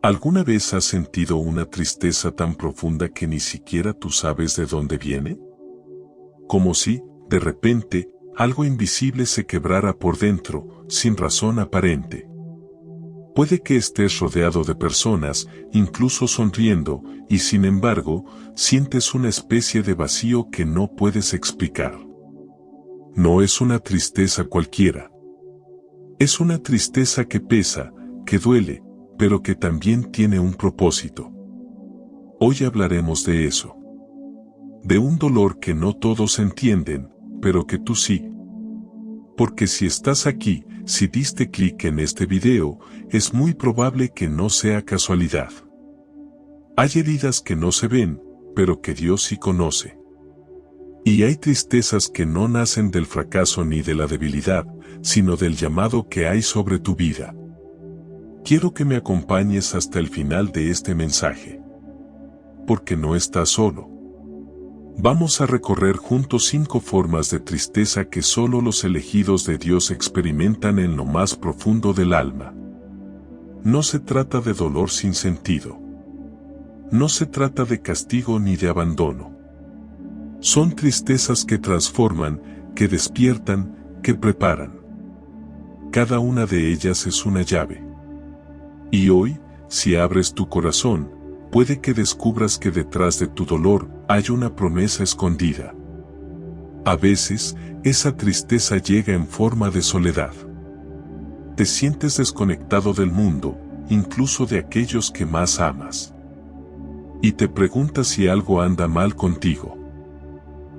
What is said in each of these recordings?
¿Alguna vez has sentido una tristeza tan profunda que ni siquiera tú sabes de dónde viene? Como si, de repente, algo invisible se quebrara por dentro, sin razón aparente. Puede que estés rodeado de personas, incluso sonriendo, y sin embargo, sientes una especie de vacío que no puedes explicar. No es una tristeza cualquiera. Es una tristeza que pesa, que duele, pero que también tiene un propósito. Hoy hablaremos de eso. De un dolor que no todos entienden, pero que tú sí. Porque si estás aquí, si diste clic en este video, es muy probable que no sea casualidad. Hay heridas que no se ven, pero que Dios sí conoce. Y hay tristezas que no nacen del fracaso ni de la debilidad, sino del llamado que hay sobre tu vida. Quiero que me acompañes hasta el final de este mensaje. Porque no estás solo. Vamos a recorrer juntos 5 formas de tristeza que solo los elegidos de Dios experimentan en lo más profundo del alma. No se trata de dolor sin sentido. No se trata de castigo ni de abandono. Son tristezas que transforman, que despiertan, que preparan. Cada una de ellas es una llave. Y hoy, si abres tu corazón, puede que descubras que detrás de tu dolor hay una promesa escondida. A veces, esa tristeza llega en forma de soledad. Te sientes desconectado del mundo, incluso de aquellos que más amas. Y te preguntas si algo anda mal contigo.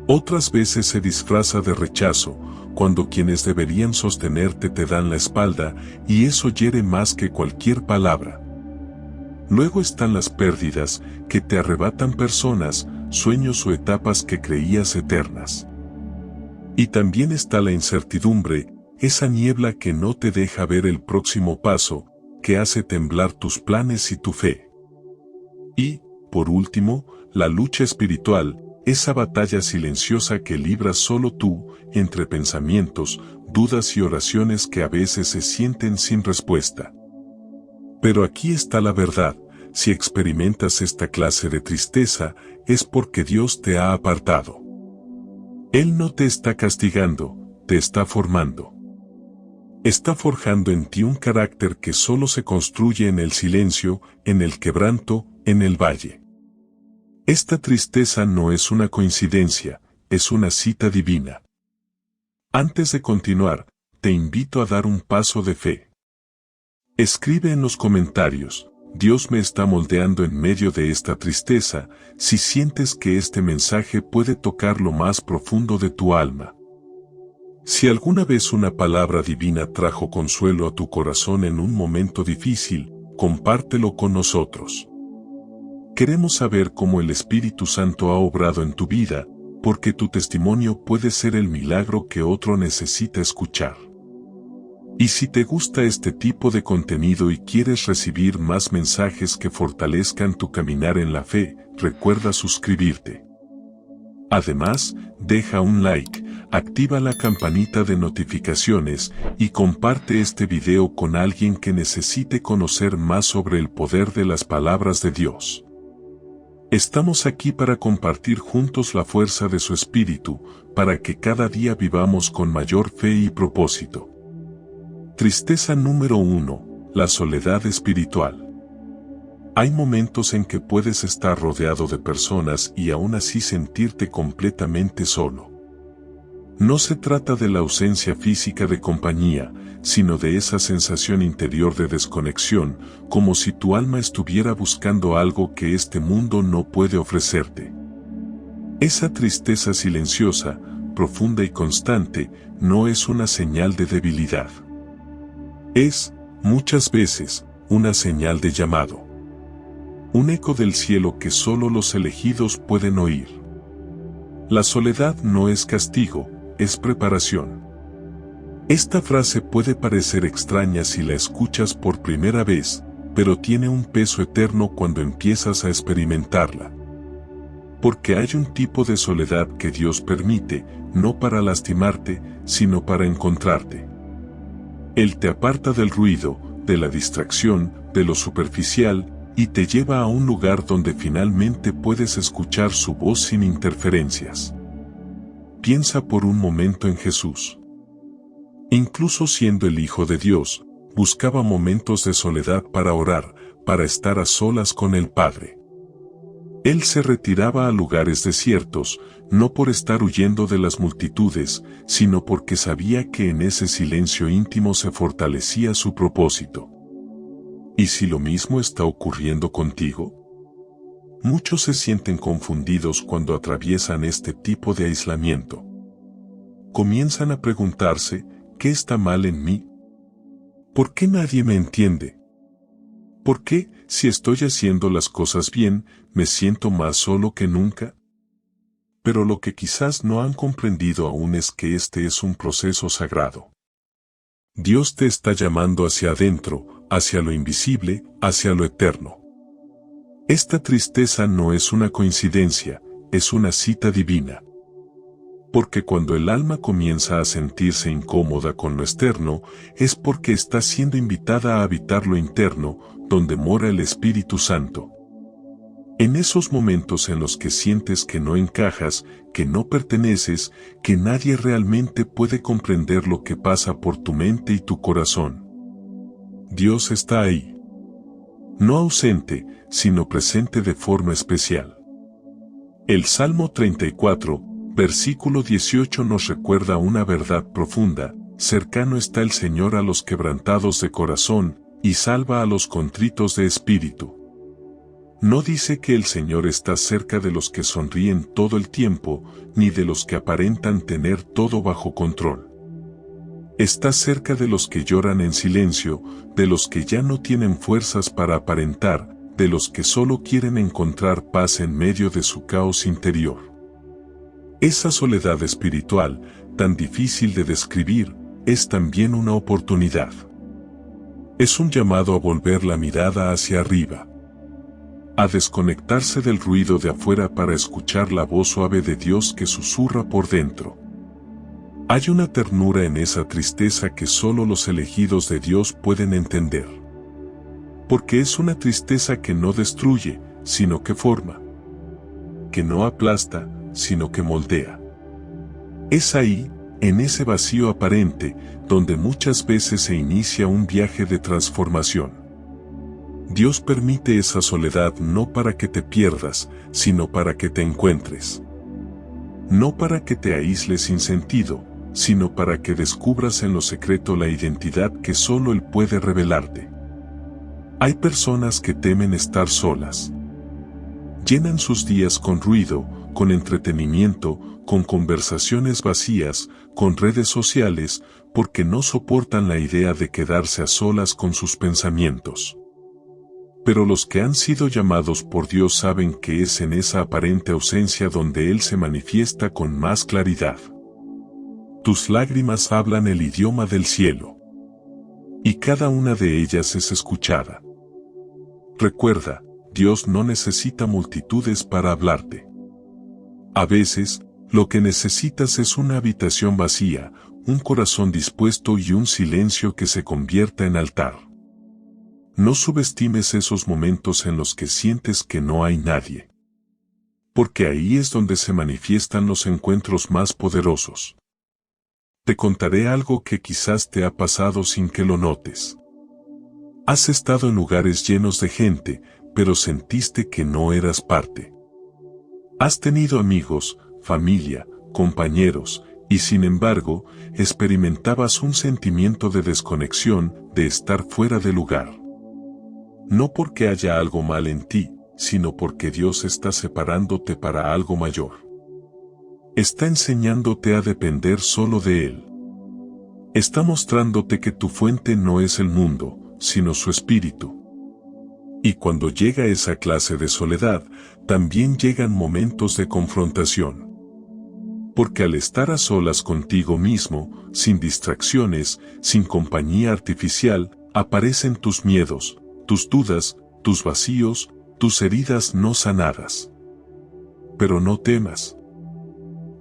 Otras veces se disfraza de rechazo, cuando quienes deberían sostenerte te dan la espalda, y eso hiere más que cualquier palabra. Luego están las pérdidas, que te arrebatan personas, sueños o etapas que creías eternas. Y también está la incertidumbre, esa niebla que no te deja ver el próximo paso, que hace temblar tus planes y tu fe. Y, por último, la lucha espiritual, esa batalla silenciosa que libras solo tú, entre pensamientos, dudas y oraciones que a veces se sienten sin respuesta. Pero aquí está la verdad, si experimentas esta clase de tristeza, es porque Dios te ha apartado. Él no te está castigando, te está formando. Está forjando en ti un carácter que solo se construye en el silencio, en el quebranto, en el valle. Esta tristeza no es una coincidencia, es una cita divina. Antes de continuar, te invito a dar un paso de fe. Escribe en los comentarios, Dios me está moldeando en medio de esta tristeza, si sientes que este mensaje puede tocar lo más profundo de tu alma. Si alguna vez una palabra divina trajo consuelo a tu corazón en un momento difícil, compártelo con nosotros. Queremos saber cómo el Espíritu Santo ha obrado en tu vida, porque tu testimonio puede ser el milagro que otro necesita escuchar. Y si te gusta este tipo de contenido y quieres recibir más mensajes que fortalezcan tu caminar en la fe, recuerda suscribirte. Además, deja un like, activa la campanita de notificaciones y comparte este video con alguien que necesite conocer más sobre el poder de las palabras de Dios. Estamos aquí para compartir juntos la fuerza de su Espíritu, para que cada día vivamos con mayor fe y propósito. Tristeza número 1, la soledad espiritual. Hay momentos en que puedes estar rodeado de personas y aún así sentirte completamente solo. No se trata de la ausencia física de compañía, sino de esa sensación interior de desconexión, como si tu alma estuviera buscando algo que este mundo no puede ofrecerte. Esa tristeza silenciosa, profunda y constante, no es una señal de debilidad. Es, muchas veces, una señal de llamado. Un eco del cielo que solo los elegidos pueden oír. La soledad no es castigo, es preparación. Esta frase puede parecer extraña si la escuchas por primera vez, pero tiene un peso eterno cuando empiezas a experimentarla. Porque hay un tipo de soledad que Dios permite, no para lastimarte, sino para encontrarte. Él te aparta del ruido, de la distracción, de lo superficial, y te lleva a un lugar donde finalmente puedes escuchar su voz sin interferencias. Piensa por un momento en Jesús. Incluso siendo el Hijo de Dios, buscaba momentos de soledad para orar, para estar a solas con el Padre. Él se retiraba a lugares desiertos, no por estar huyendo de las multitudes, sino porque sabía que en ese silencio íntimo se fortalecía su propósito. ¿Y si lo mismo está ocurriendo contigo? Muchos se sienten confundidos cuando atraviesan este tipo de aislamiento. Comienzan a preguntarse, ¿qué está mal en mí? ¿Por qué nadie me entiende? ¿Por qué, si estoy haciendo las cosas bien, me siento más solo que nunca? Pero lo que quizás no han comprendido aún es que este es un proceso sagrado. Dios te está llamando hacia adentro, hacia lo invisible, hacia lo eterno. Esta tristeza no es una coincidencia, es una cita divina. Porque cuando el alma comienza a sentirse incómoda con lo externo, es porque está siendo invitada a habitar lo interno, donde mora el Espíritu Santo. En esos momentos en los que sientes que no encajas, que no perteneces, que nadie realmente puede comprender lo que pasa por tu mente y tu corazón, Dios está ahí. No ausente, sino presente de forma especial. El Salmo 34, versículo 18 nos recuerda una verdad profunda: cercano está el Señor a los quebrantados de corazón, y salva a los contritos de espíritu. No dice que el Señor está cerca de los que sonríen todo el tiempo, ni de los que aparentan tener todo bajo control. Está cerca de los que lloran en silencio, de los que ya no tienen fuerzas para aparentar, de los que solo quieren encontrar paz en medio de su caos interior. Esa soledad espiritual, tan difícil de describir, es también una oportunidad. Es un llamado a volver la mirada hacia arriba, a desconectarse del ruido de afuera para escuchar la voz suave de Dios que susurra por dentro. Hay una ternura en esa tristeza que solo los elegidos de Dios pueden entender. Porque es una tristeza que no destruye, sino que forma. Que no aplasta, sino que moldea. Es ahí, en ese vacío aparente, donde muchas veces se inicia un viaje de transformación. Dios permite esa soledad no para que te pierdas, sino para que te encuentres. No para que te aísles sin sentido, sino para que descubras en lo secreto la identidad que solo Él puede revelarte. Hay personas que temen estar solas. Llenan sus días con ruido, con entretenimiento, con conversaciones vacías, con redes sociales, porque no soportan la idea de quedarse a solas con sus pensamientos. Pero los que han sido llamados por Dios saben que es en esa aparente ausencia donde Él se manifiesta con más claridad. Tus lágrimas hablan el idioma del cielo. Y cada una de ellas es escuchada. Recuerda, Dios no necesita multitudes para hablarte. A veces, lo que necesitas es una habitación vacía, un corazón dispuesto y un silencio que se convierta en altar. No subestimes esos momentos en los que sientes que no hay nadie. Porque ahí es donde se manifiestan los encuentros más poderosos. Te contaré algo que quizás te ha pasado sin que lo notes. Has estado en lugares llenos de gente, pero sentiste que no eras parte. Has tenido amigos, familia, compañeros, y sin embargo, experimentabas un sentimiento de desconexión, de estar fuera de lugar. No porque haya algo mal en ti, sino porque Dios está separándote para algo mayor. Está enseñándote a depender solo de Él. Está mostrándote que tu fuente no es el mundo, sino su espíritu. Y cuando llega esa clase de soledad, también llegan momentos de confrontación. Porque al estar a solas contigo mismo, sin distracciones, sin compañía artificial, aparecen tus miedos, tus dudas, tus vacíos, tus heridas no sanadas. Pero no temas.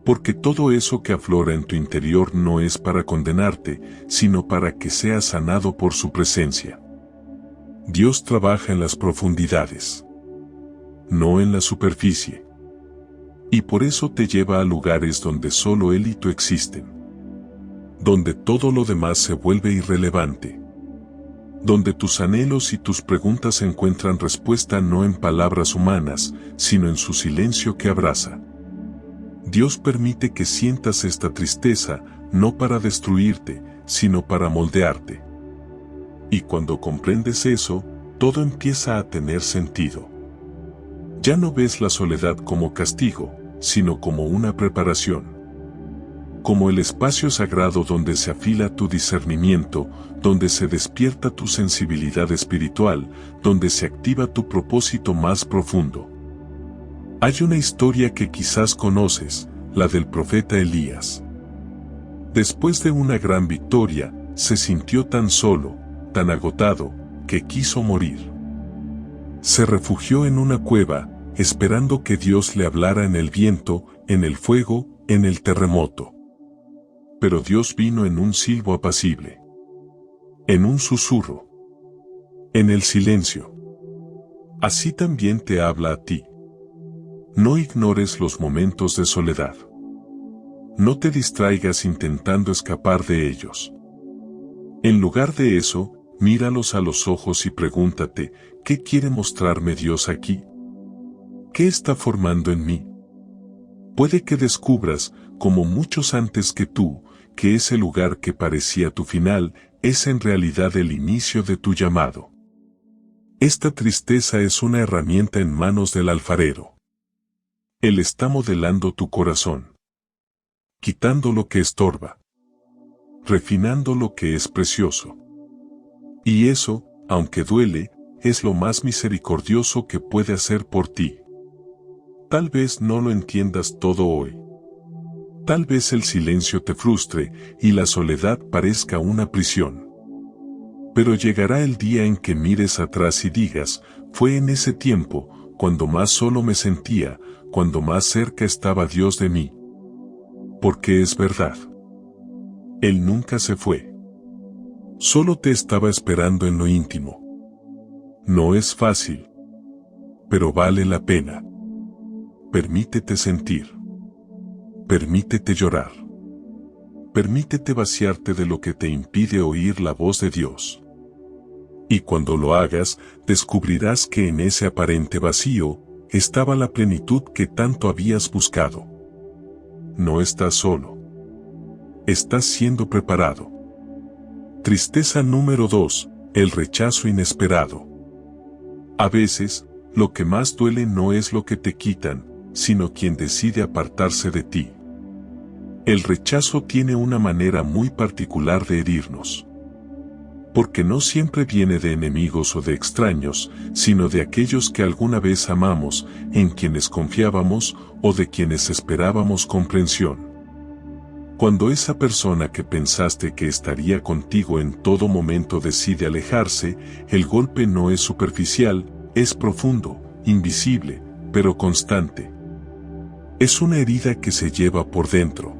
Porque todo eso que aflora en tu interior no es para condenarte, sino para que seas sanado por su presencia. Dios trabaja en las profundidades, no en la superficie. Y por eso te lleva a lugares donde solo Él y tú existen. Donde todo lo demás se vuelve irrelevante. Donde tus anhelos y tus preguntas encuentran respuesta no en palabras humanas, sino en su silencio que abraza. Dios permite que sientas esta tristeza, no para destruirte, sino para moldearte. Y cuando comprendes eso, todo empieza a tener sentido. Ya no ves la soledad como castigo, sino como una preparación. Como el espacio sagrado donde se afila tu discernimiento, donde se despierta tu sensibilidad espiritual, donde se activa tu propósito más profundo. Hay una historia que quizás conoces, la del profeta Elías. Después de una gran victoria, se sintió tan solo, tan agotado, que quiso morir. Se refugió en una cueva, esperando que Dios le hablara en el viento, en el fuego, en el terremoto. Pero Dios vino en un silbo apacible, en un susurro, en el silencio. Así también te habla a ti. No ignores los momentos de soledad. No te distraigas intentando escapar de ellos. En lugar de eso, míralos a los ojos y pregúntate, ¿qué quiere mostrarme Dios aquí? ¿Qué está formando en mí? Puede que descubras, como muchos antes que tú, que ese lugar que parecía tu final, es en realidad el inicio de tu llamado. Esta tristeza es una herramienta en manos del alfarero. Él está modelando tu corazón, quitando lo que estorba, refinando lo que es precioso. Y eso, aunque duele, es lo más misericordioso que puede hacer por ti. Tal vez no lo entiendas todo hoy. Tal vez el silencio te frustre y la soledad parezca una prisión. Pero llegará el día en que mires atrás y digas, fue en ese tiempo, cuando más solo me sentía, cuando más cerca estaba Dios de mí. Porque es verdad. Él nunca se fue. Solo te estaba esperando en lo íntimo. No es fácil, pero vale la pena. Permítete sentir. Permítete llorar. Permítete vaciarte de lo que te impide oír la voz de Dios. Y cuando lo hagas, descubrirás que en ese aparente vacío, estaba la plenitud que tanto habías buscado. No estás solo. Estás siendo preparado. Tristeza número 2, el rechazo inesperado. A veces, lo que más duele no es lo que te quitan, sino quien decide apartarse de ti. El rechazo tiene una manera muy particular de herirnos. Porque no siempre viene de enemigos o de extraños, sino de aquellos que alguna vez amamos, en quienes confiábamos o de quienes esperábamos comprensión. Cuando esa persona que pensaste que estaría contigo en todo momento decide alejarse, el golpe no es superficial, es profundo, invisible, pero constante. Es una herida que se lleva por dentro.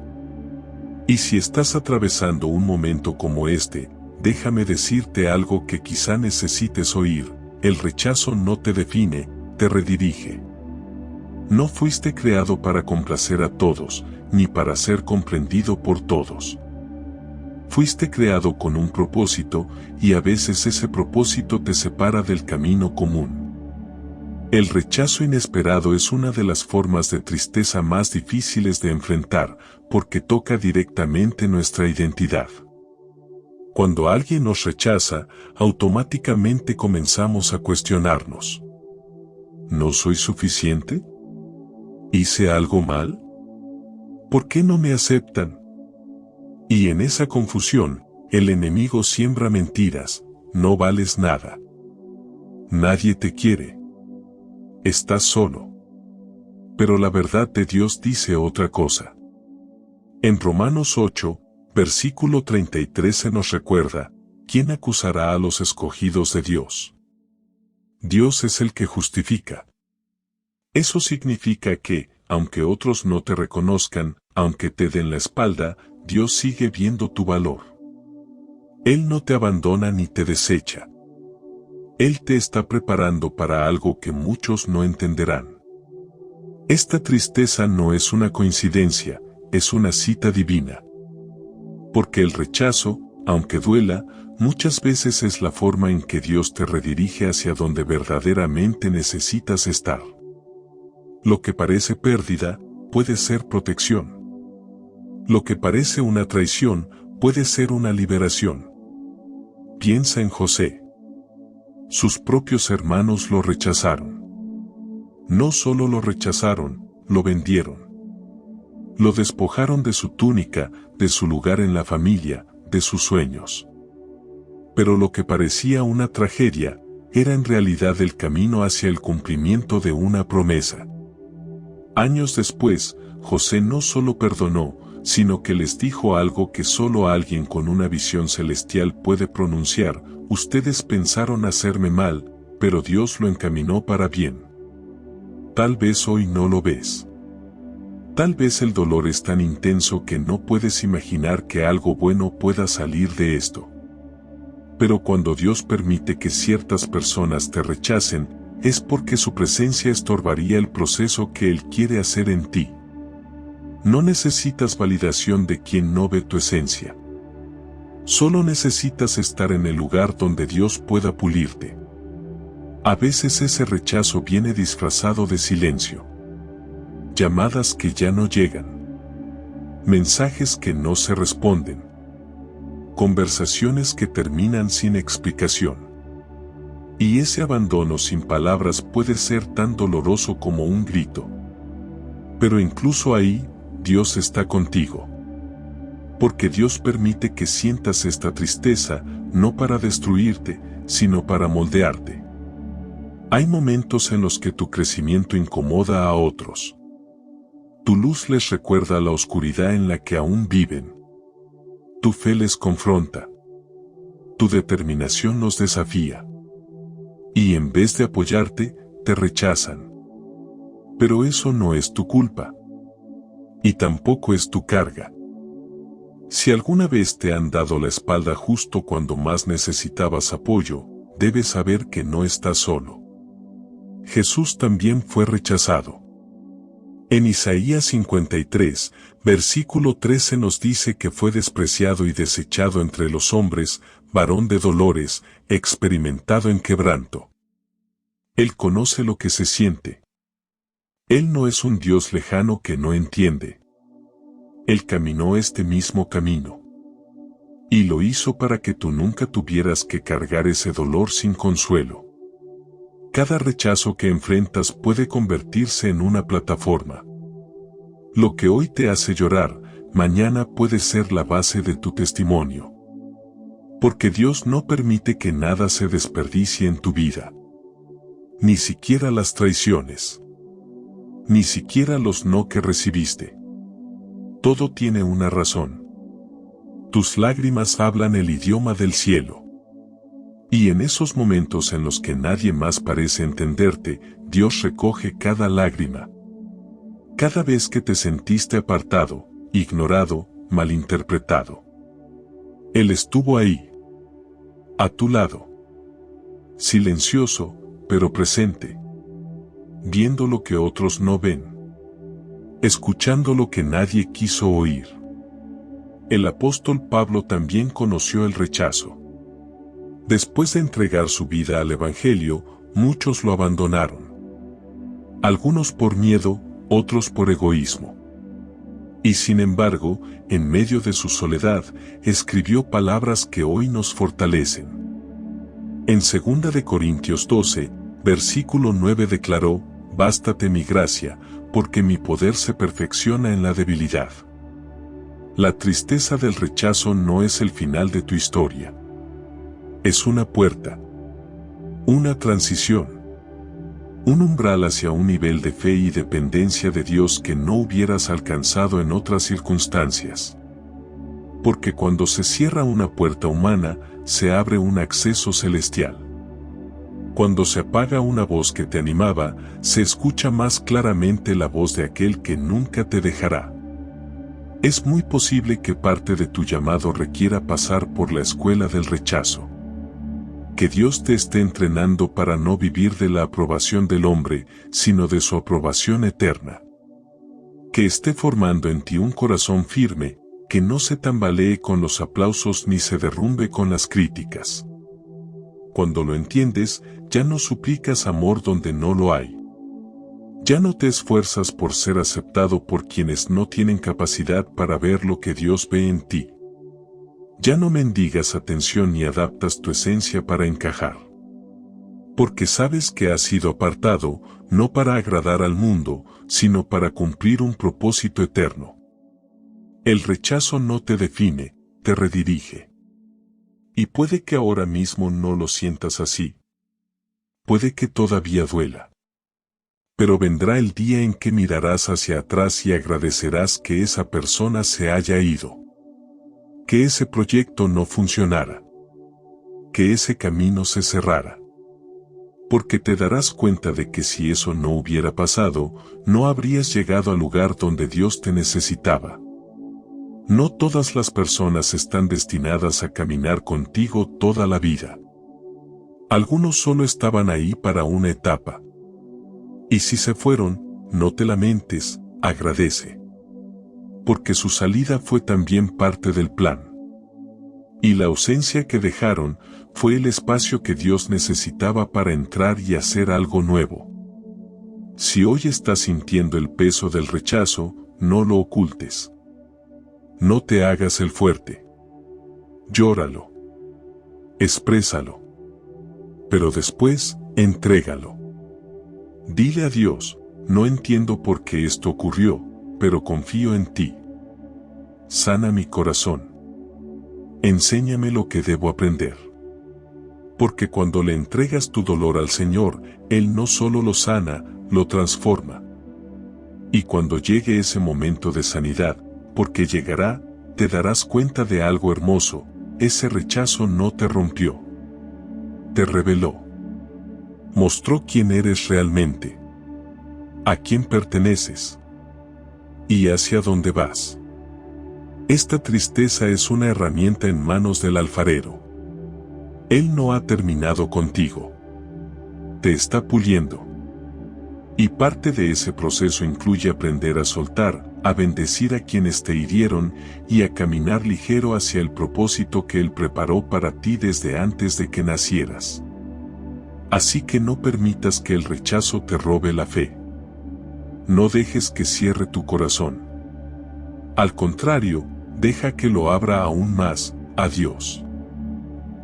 Y si estás atravesando un momento como este, déjame decirte algo que quizá necesites oír: el rechazo no te define, te redirige. No fuiste creado para complacer a todos, ni para ser comprendido por todos. Fuiste creado con un propósito, y a veces ese propósito te separa del camino común. El rechazo inesperado es una de las formas de tristeza más difíciles de enfrentar, porque toca directamente nuestra identidad. Cuando alguien nos rechaza, automáticamente comenzamos a cuestionarnos. ¿No soy suficiente? ¿Hice algo mal? ¿Por qué no me aceptan? Y en esa confusión, el enemigo siembra mentiras: no vales nada. Nadie te quiere. Estás solo. Pero la verdad de Dios dice otra cosa. En Romanos 8, versículo 33 se nos recuerda: ¿quién acusará a los escogidos de Dios? Dios es el que justifica. Eso significa que, aunque otros no te reconozcan, aunque te den la espalda, Dios sigue viendo tu valor. Él no te abandona ni te desecha. Él te está preparando para algo que muchos no entenderán. Esta tristeza no es una coincidencia, es una cita divina. Porque el rechazo, aunque duela, muchas veces es la forma en que Dios te redirige hacia donde verdaderamente necesitas estar. Lo que parece pérdida, puede ser protección. Lo que parece una traición, puede ser una liberación. Piensa en José. Sus propios hermanos lo rechazaron. No solo lo rechazaron, lo vendieron. Lo despojaron de su túnica, de su lugar en la familia, de sus sueños. Pero lo que parecía una tragedia, era en realidad el camino hacia el cumplimiento de una promesa. Años después, José no solo perdonó, sino que les dijo algo que solo alguien con una visión celestial puede pronunciar: ustedes pensaron hacerme mal, pero Dios lo encaminó para bien. Tal vez hoy no lo ves. Tal vez el dolor es tan intenso que no puedes imaginar que algo bueno pueda salir de esto. Pero cuando Dios permite que ciertas personas te rechacen, es porque su presencia estorbaría el proceso que Él quiere hacer en ti. No necesitas validación de quien no ve tu esencia. Solo necesitas estar en el lugar donde Dios pueda pulirte. A veces ese rechazo viene disfrazado de silencio. Llamadas que ya no llegan. Mensajes que no se responden. Conversaciones que terminan sin explicación. Y ese abandono sin palabras puede ser tan doloroso como un grito. Pero incluso ahí, Dios está contigo. Porque Dios permite que sientas esta tristeza, no para destruirte, sino para moldearte. Hay momentos en los que tu crecimiento incomoda a otros. Tu luz les recuerda la oscuridad en la que aún viven. Tu fe les confronta. Tu determinación los desafía. Y en vez de apoyarte, te rechazan. Pero eso no es tu culpa. Y tampoco es tu carga. Si alguna vez te han dado la espalda justo cuando más necesitabas apoyo, debes saber que no estás solo. Jesús también fue rechazado. En Isaías 53, versículo 13 nos dice que fue despreciado y desechado entre los hombres, varón de dolores, experimentado en quebranto. Él conoce lo que se siente. Él no es un Dios lejano que no entiende. Él caminó este mismo camino. Y lo hizo para que tú nunca tuvieras que cargar ese dolor sin consuelo. Cada rechazo que enfrentas puede convertirse en una plataforma. Lo que hoy te hace llorar, mañana puede ser la base de tu testimonio. Porque Dios no permite que nada se desperdicie en tu vida. Ni siquiera las traiciones. Ni siquiera los no que recibiste. Todo tiene una razón. Tus lágrimas hablan el idioma del cielo. Y en esos momentos en los que nadie más parece entenderte, Dios recoge cada lágrima. Cada vez que te sentiste apartado, ignorado, malinterpretado. Él estuvo ahí. A tu lado. Silencioso, pero presente. Viendo lo que otros no ven. Escuchando lo que nadie quiso oír. El apóstol Pablo también conoció el rechazo. Después de entregar su vida al Evangelio, muchos lo abandonaron. Algunos por miedo, otros por egoísmo. Y sin embargo, en medio de su soledad, escribió palabras que hoy nos fortalecen. En 2 de Corintios 12, versículo 9 declaró: «Bástate mi gracia, porque mi poder se perfecciona en la debilidad». La tristeza del rechazo no es el final de tu historia. Es una puerta. Una transición. Un umbral hacia un nivel de fe y dependencia de Dios que no hubieras alcanzado en otras circunstancias. Porque cuando se cierra una puerta humana, se abre un acceso celestial. Cuando se apaga una voz que te animaba, se escucha más claramente la voz de aquel que nunca te dejará. Es muy posible que parte de tu llamado requiera pasar por la escuela del rechazo. que Dios te esté entrenando para no vivir de la aprobación del hombre, sino de su aprobación eterna. Que esté formando en ti un corazón firme, que no se tambalee con los aplausos ni se derrumbe con las críticas. Cuando lo entiendes, ya no suplicas amor donde no lo hay. Ya no te esfuerzas por ser aceptado por quienes no tienen capacidad para ver lo que Dios ve en ti. Ya no mendigas atención ni adaptas tu esencia para encajar. Porque sabes que has sido apartado, no para agradar al mundo, sino para cumplir un propósito eterno. El rechazo no te define, te redirige. Y puede que ahora mismo no lo sientas así. Puede que todavía duela. Pero vendrá el día en que mirarás hacia atrás y agradecerás que esa persona se haya ido. Que ese proyecto no funcionara. Que ese camino se cerrara. Porque te darás cuenta de que si eso no hubiera pasado, no habrías llegado al lugar donde Dios te necesitaba. No todas las personas están destinadas a caminar contigo toda la vida. Algunos solo estaban ahí para una etapa. Y si se fueron, no te lamentes, agradece. Porque su salida fue también parte del plan. Y la ausencia que dejaron fue el espacio que Dios necesitaba para entrar y hacer algo nuevo. Si hoy estás sintiendo el peso del rechazo, no lo ocultes. No te hagas el fuerte. Llóralo. Exprésalo. Pero después, entrégalo. Dile a Dios, no entiendo por qué esto ocurrió, pero confío en ti. Sana mi corazón. Enséñame lo que debo aprender. Porque cuando le entregas tu dolor al Señor, Él no solo lo sana, lo transforma. Y cuando llegue ese momento de sanidad, porque llegará, te darás cuenta de algo hermoso, ese rechazo no te rompió. Te reveló. Mostró quién eres realmente. A quién perteneces. Y hacia dónde vas. Esta tristeza es una herramienta en manos del alfarero. Él no ha terminado contigo. Te está puliendo. Y parte de ese proceso incluye aprender a soltar, a bendecir a quienes te hirieron y a caminar ligero hacia el propósito que Él preparó para ti desde antes de que nacieras. Así que no permitas que el rechazo te robe la fe. No dejes que cierre tu corazón. Al contrario, deja que lo abra aún más, a Dios.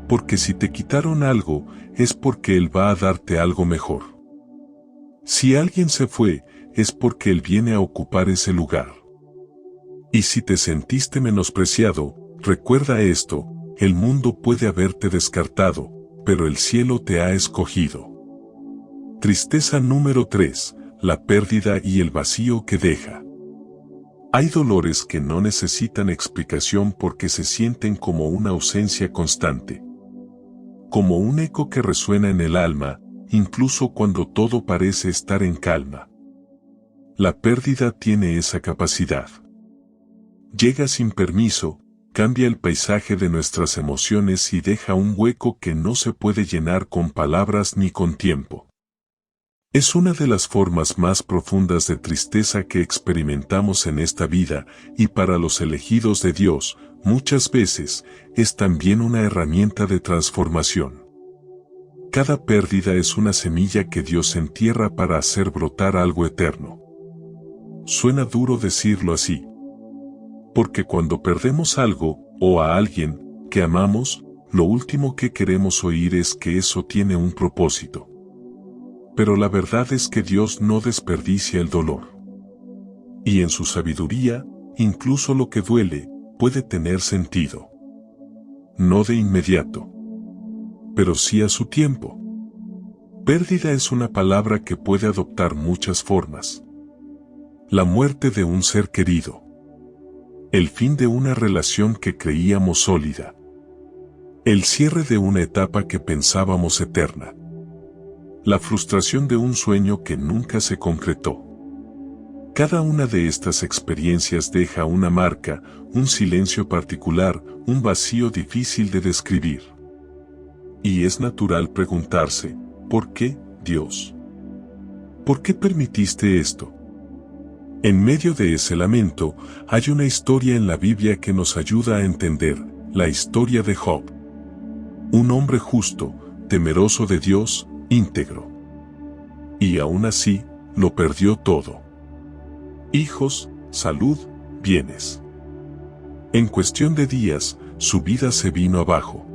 Porque si te quitaron algo, es porque Él va a darte algo mejor. Si alguien se fue, es porque Él viene a ocupar ese lugar. Y si te sentiste menospreciado, recuerda esto, el mundo puede haberte descartado, pero el cielo te ha escogido. Tristeza número 3, la pérdida y el vacío que deja. Hay dolores que no necesitan explicación porque se sienten como una ausencia constante. Como un eco que resuena en el alma, incluso cuando todo parece estar en calma. La pérdida tiene esa capacidad. Llega sin permiso, cambia el paisaje de nuestras emociones y deja un hueco que no se puede llenar con palabras ni con tiempo. Es una de las formas más profundas de tristeza que experimentamos en esta vida, y para los elegidos de Dios, muchas veces, es también una herramienta de transformación. Cada pérdida es una semilla que Dios entierra para hacer brotar algo eterno. Suena duro decirlo así. Porque cuando perdemos algo, o a alguien, que amamos, lo último que queremos oír es que eso tiene un propósito. Pero la verdad es que Dios no desperdicia el dolor. Y en su sabiduría, incluso lo que duele, puede tener sentido. No de inmediato. Pero sí a su tiempo. Pérdida es una palabra que puede adoptar muchas formas. La muerte de un ser querido. El fin de una relación que creíamos sólida. El cierre de una etapa que pensábamos eterna. La frustración de un sueño que nunca se concretó. Cada una de estas experiencias deja una marca, un silencio particular, un vacío difícil de describir. Y es natural preguntarse, ¿por qué, Dios? ¿Por qué permitiste esto? En medio de ese lamento, hay una historia en la Biblia que nos ayuda a entender, la historia de Job. Un hombre justo, temeroso de Dios, íntegro. Y aún así, lo perdió todo. Hijos, salud, bienes. En cuestión de días, su vida se vino abajo.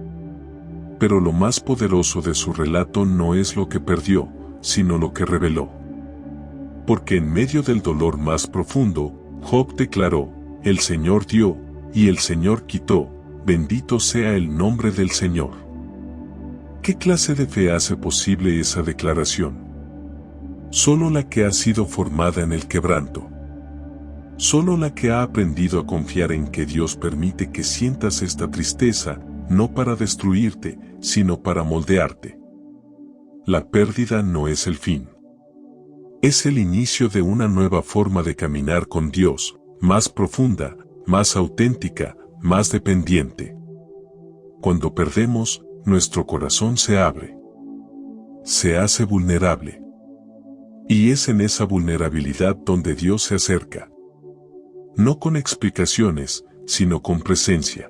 Pero lo más poderoso de su relato no es lo que perdió, sino lo que reveló. Porque en medio del dolor más profundo, Job declaró, el Señor dio, y el Señor quitó, bendito sea el nombre del Señor. ¿Qué clase de fe hace posible esa declaración? Solo la que ha sido formada en el quebranto. Solo la que ha aprendido a confiar en que Dios permite que sientas esta tristeza, no para destruirte, sino para moldearte. La pérdida no es el fin. Es el inicio de una nueva forma de caminar con Dios, más profunda, más auténtica, más dependiente. Cuando perdemos, nuestro corazón se abre. Se hace vulnerable. Y es en esa vulnerabilidad donde Dios se acerca. No con explicaciones, sino con presencia.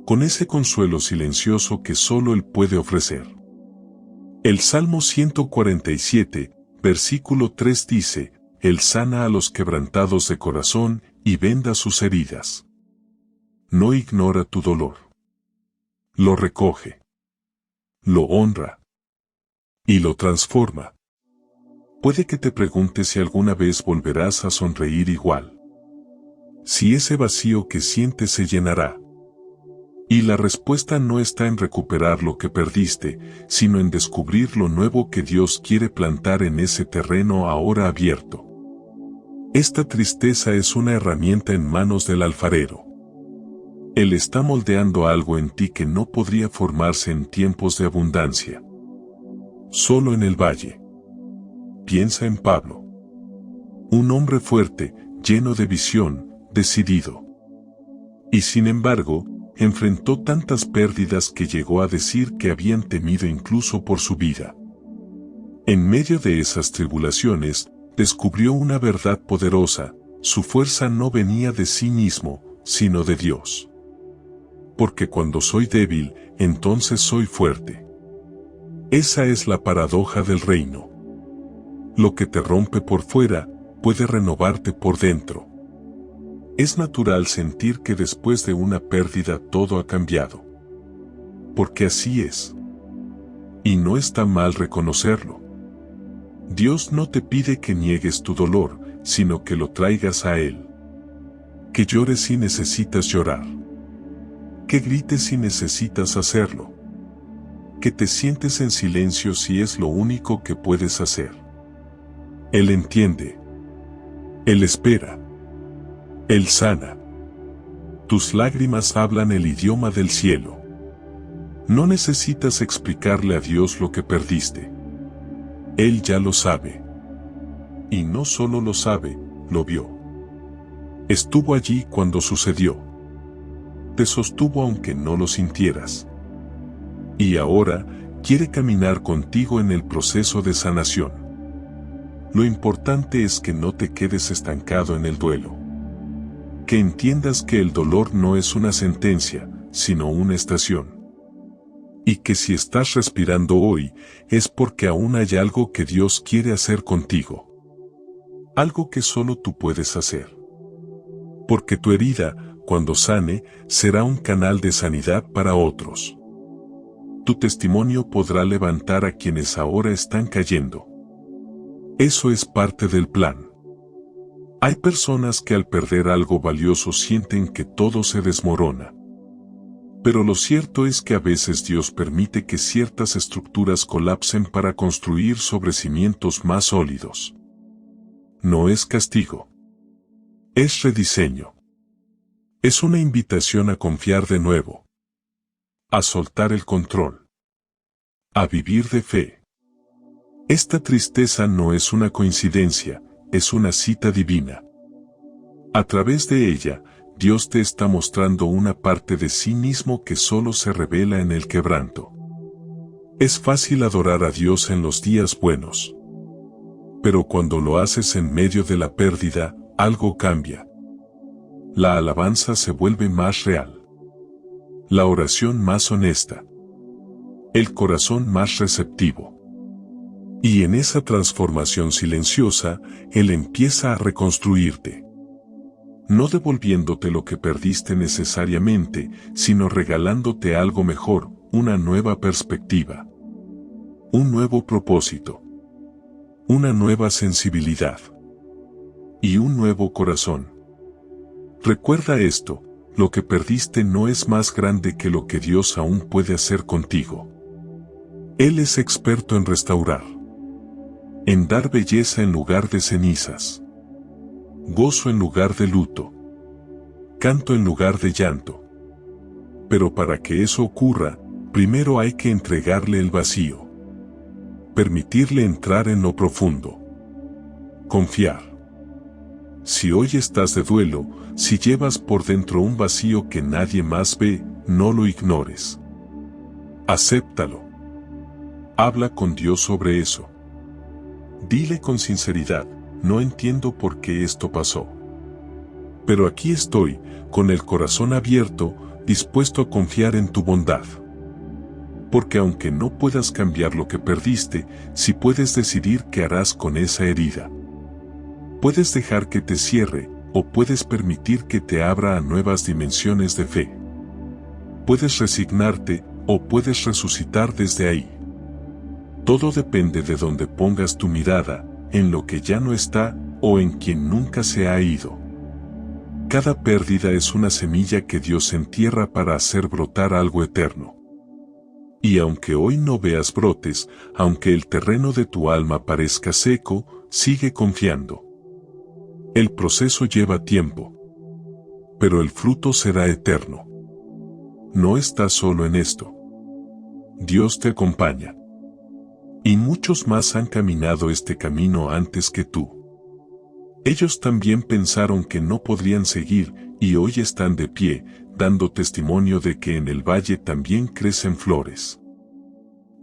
Con ese consuelo silencioso que solo Él puede ofrecer. El Salmo 147, versículo 3 dice, Él sana a los quebrantados de corazón y venda sus heridas. No ignora tu dolor. Lo recoge. Lo honra. Y lo transforma. Puede que te preguntes si alguna vez volverás a sonreír igual. Si ese vacío que sientes se llenará. Y la respuesta no está en recuperar lo que perdiste, sino en descubrir lo nuevo que Dios quiere plantar en ese terreno ahora abierto. Esta tristeza es una herramienta en manos del alfarero. Él está moldeando algo en ti que no podría formarse en tiempos de abundancia. Solo en el valle. Piensa en Pablo. Un hombre fuerte, lleno de visión, decidido. Y sin embargo, enfrentó tantas pérdidas que llegó a decir que habían temido incluso por su vida. En medio de esas tribulaciones, descubrió una verdad poderosa, su fuerza no venía de sí mismo, sino de Dios. Porque cuando soy débil, entonces soy fuerte. Esa es la paradoja del reino. Lo que te rompe por fuera, puede renovarte por dentro. Es natural sentir que después de una pérdida todo ha cambiado. Porque así es. Y no está mal reconocerlo. Dios no te pide que niegues tu dolor, sino que lo traigas a Él. Que llores si necesitas llorar. Que grites si necesitas hacerlo. Que te sientes en silencio si es lo único que puedes hacer. Él entiende. Él espera. Él sana. Tus lágrimas hablan el idioma del cielo. No necesitas explicarle a Dios lo que perdiste. Él ya lo sabe. Y no solo lo sabe, lo vio. Estuvo allí cuando sucedió. Te sostuvo aunque no lo sintieras. Y ahora, quiere caminar contigo en el proceso de sanación. Lo importante es que no te quedes estancado en el duelo. Que entiendas que el dolor no es una sentencia, sino una estación. Y que si estás respirando hoy, es porque aún hay algo que Dios quiere hacer contigo. Algo que solo tú puedes hacer. Porque tu herida, cuando sane, será un canal de sanidad para otros. Tu testimonio podrá levantar a quienes ahora están cayendo. Eso es parte del plan. Hay personas que al perder algo valioso sienten que todo se desmorona. Pero lo cierto es que a veces Dios permite que ciertas estructuras colapsen para construir sobre cimientos más sólidos. No es castigo. Es rediseño. Es una invitación a confiar de nuevo. A soltar el control. A vivir de fe. Esta tristeza no es una coincidencia, es una cita divina. A través de ella, Dios te está mostrando una parte de sí mismo que solo se revela en el quebranto. Es fácil adorar a Dios en los días buenos. Pero cuando lo haces en medio de la pérdida, algo cambia. La alabanza se vuelve más real. La oración más honesta. El corazón más receptivo. Y en esa transformación silenciosa, Él empieza a reconstruirte. No devolviéndote lo que perdiste necesariamente, sino regalándote algo mejor, una nueva perspectiva. Un nuevo propósito. Una nueva sensibilidad. Y un nuevo corazón. Recuerda esto, lo que perdiste no es más grande que lo que Dios aún puede hacer contigo. Él es experto en restaurar. En dar belleza en lugar de cenizas. Gozo en lugar de luto. Canto en lugar de llanto. Pero para que eso ocurra, primero hay que entregarle el vacío. Permitirle entrar en lo profundo. Confiar. Si hoy estás de duelo, si llevas por dentro un vacío que nadie más ve, no lo ignores. Acéptalo. Habla con Dios sobre eso. Dile con sinceridad, no entiendo por qué esto pasó. Pero aquí estoy, con el corazón abierto, dispuesto a confiar en tu bondad. Porque aunque no puedas cambiar lo que perdiste, sí puedes decidir qué harás con esa herida. Puedes dejar que te cierre, o puedes permitir que te abra a nuevas dimensiones de fe. Puedes resignarte, o puedes resucitar desde ahí. Todo depende de dónde pongas tu mirada, en lo que ya no está, o en quien nunca se ha ido. Cada pérdida es una semilla que Dios entierra para hacer brotar algo eterno. Y aunque hoy no veas brotes, aunque el terreno de tu alma parezca seco, sigue confiando. El proceso lleva tiempo. Pero el fruto será eterno. No estás solo en esto. Dios te acompaña. Y muchos más han caminado este camino antes que tú. Ellos también pensaron que no podrían seguir, y hoy están de pie, dando testimonio de que en el valle también crecen flores.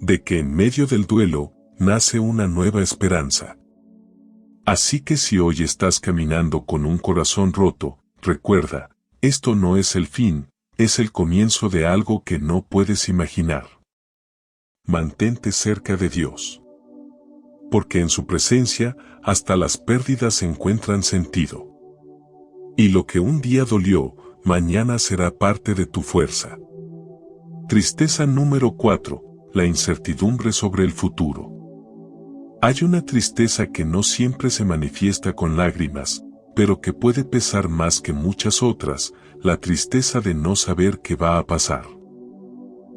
De que en medio del duelo, nace una nueva esperanza. Así que si hoy estás caminando con un corazón roto, recuerda, esto no es el fin, es el comienzo de algo que no puedes imaginar. Mantente cerca de Dios. Porque en su presencia, hasta las pérdidas encuentran sentido. Y lo que un día dolió, mañana será parte de tu fuerza. Tristeza número 4, la incertidumbre sobre el futuro. Hay una tristeza que no siempre se manifiesta con lágrimas, pero que puede pesar más que muchas otras, la tristeza de no saber qué va a pasar.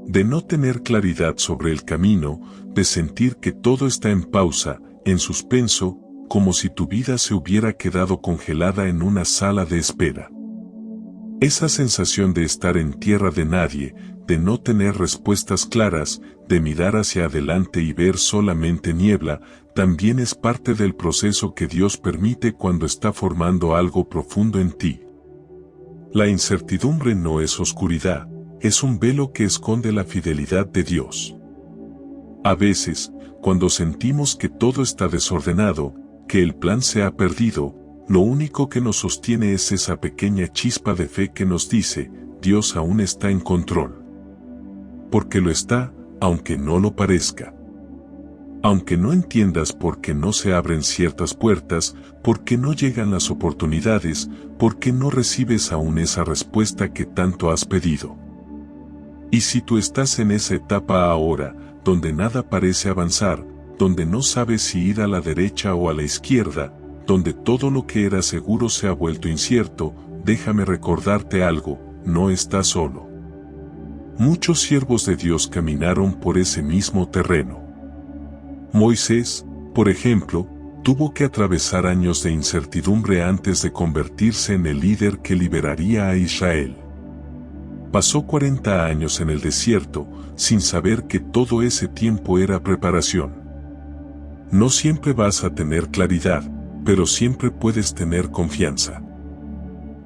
De no tener claridad sobre el camino, de sentir que todo está en pausa, en suspenso, como si tu vida se hubiera quedado congelada en una sala de espera. Esa sensación de estar en tierra de nadie, de no tener respuestas claras, de mirar hacia adelante y ver solamente niebla, también es parte del proceso que Dios permite cuando está formando algo profundo en ti. La incertidumbre no es oscuridad, es un velo que esconde la fidelidad de Dios. A veces, cuando sentimos que todo está desordenado, que el plan se ha perdido, lo único que nos sostiene es esa pequeña chispa de fe que nos dice, Dios aún está en control. Porque lo está, aunque no lo parezca. Aunque no entiendas por qué no se abren ciertas puertas, por qué no llegan las oportunidades, por qué no recibes aún esa respuesta que tanto has pedido. Y si tú estás en esa etapa ahora, donde nada parece avanzar, donde no sabes si ir a la derecha o a la izquierda, donde todo lo que era seguro se ha vuelto incierto, déjame recordarte algo, no estás solo. Muchos siervos de Dios caminaron por ese mismo terreno. Moisés, por ejemplo, tuvo que atravesar años de incertidumbre antes de convertirse en el líder que liberaría a Israel. Pasó 40 años en el desierto, sin saber que todo ese tiempo era preparación. No siempre vas a tener claridad, pero siempre puedes tener confianza.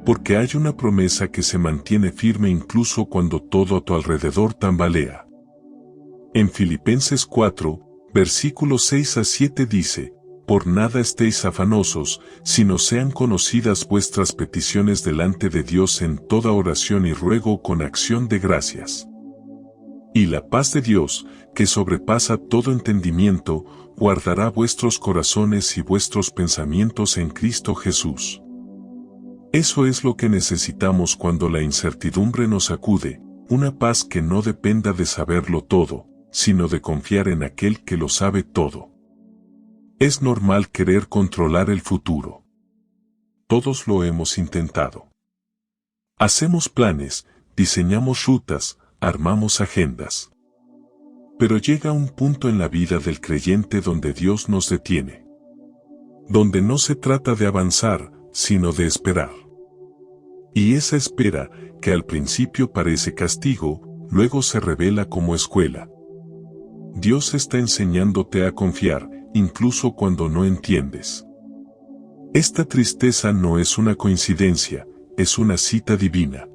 Porque hay una promesa que se mantiene firme incluso cuando todo a tu alrededor tambalea. En Filipenses 4, versículos 6 a 7 dice, por nada estéis afanosos, sino sean conocidas vuestras peticiones delante de Dios en toda oración y ruego con acción de gracias. Y la paz de Dios, que sobrepasa todo entendimiento, guardará vuestros corazones y vuestros pensamientos en Cristo Jesús. Eso es lo que necesitamos cuando la incertidumbre nos acude, una paz que no dependa de saberlo todo, sino de confiar en aquel que lo sabe todo. Es normal querer controlar el futuro. Todos lo hemos intentado. Hacemos planes, diseñamos rutas, armamos agendas. Pero llega un punto en la vida del creyente donde Dios nos detiene. Donde no se trata de avanzar, sino de esperar. Y esa espera, que al principio parece castigo, luego se revela como escuela. Dios está enseñándote a confiar, incluso cuando no entiendes. Esta tristeza no es una coincidencia, es una cita divina.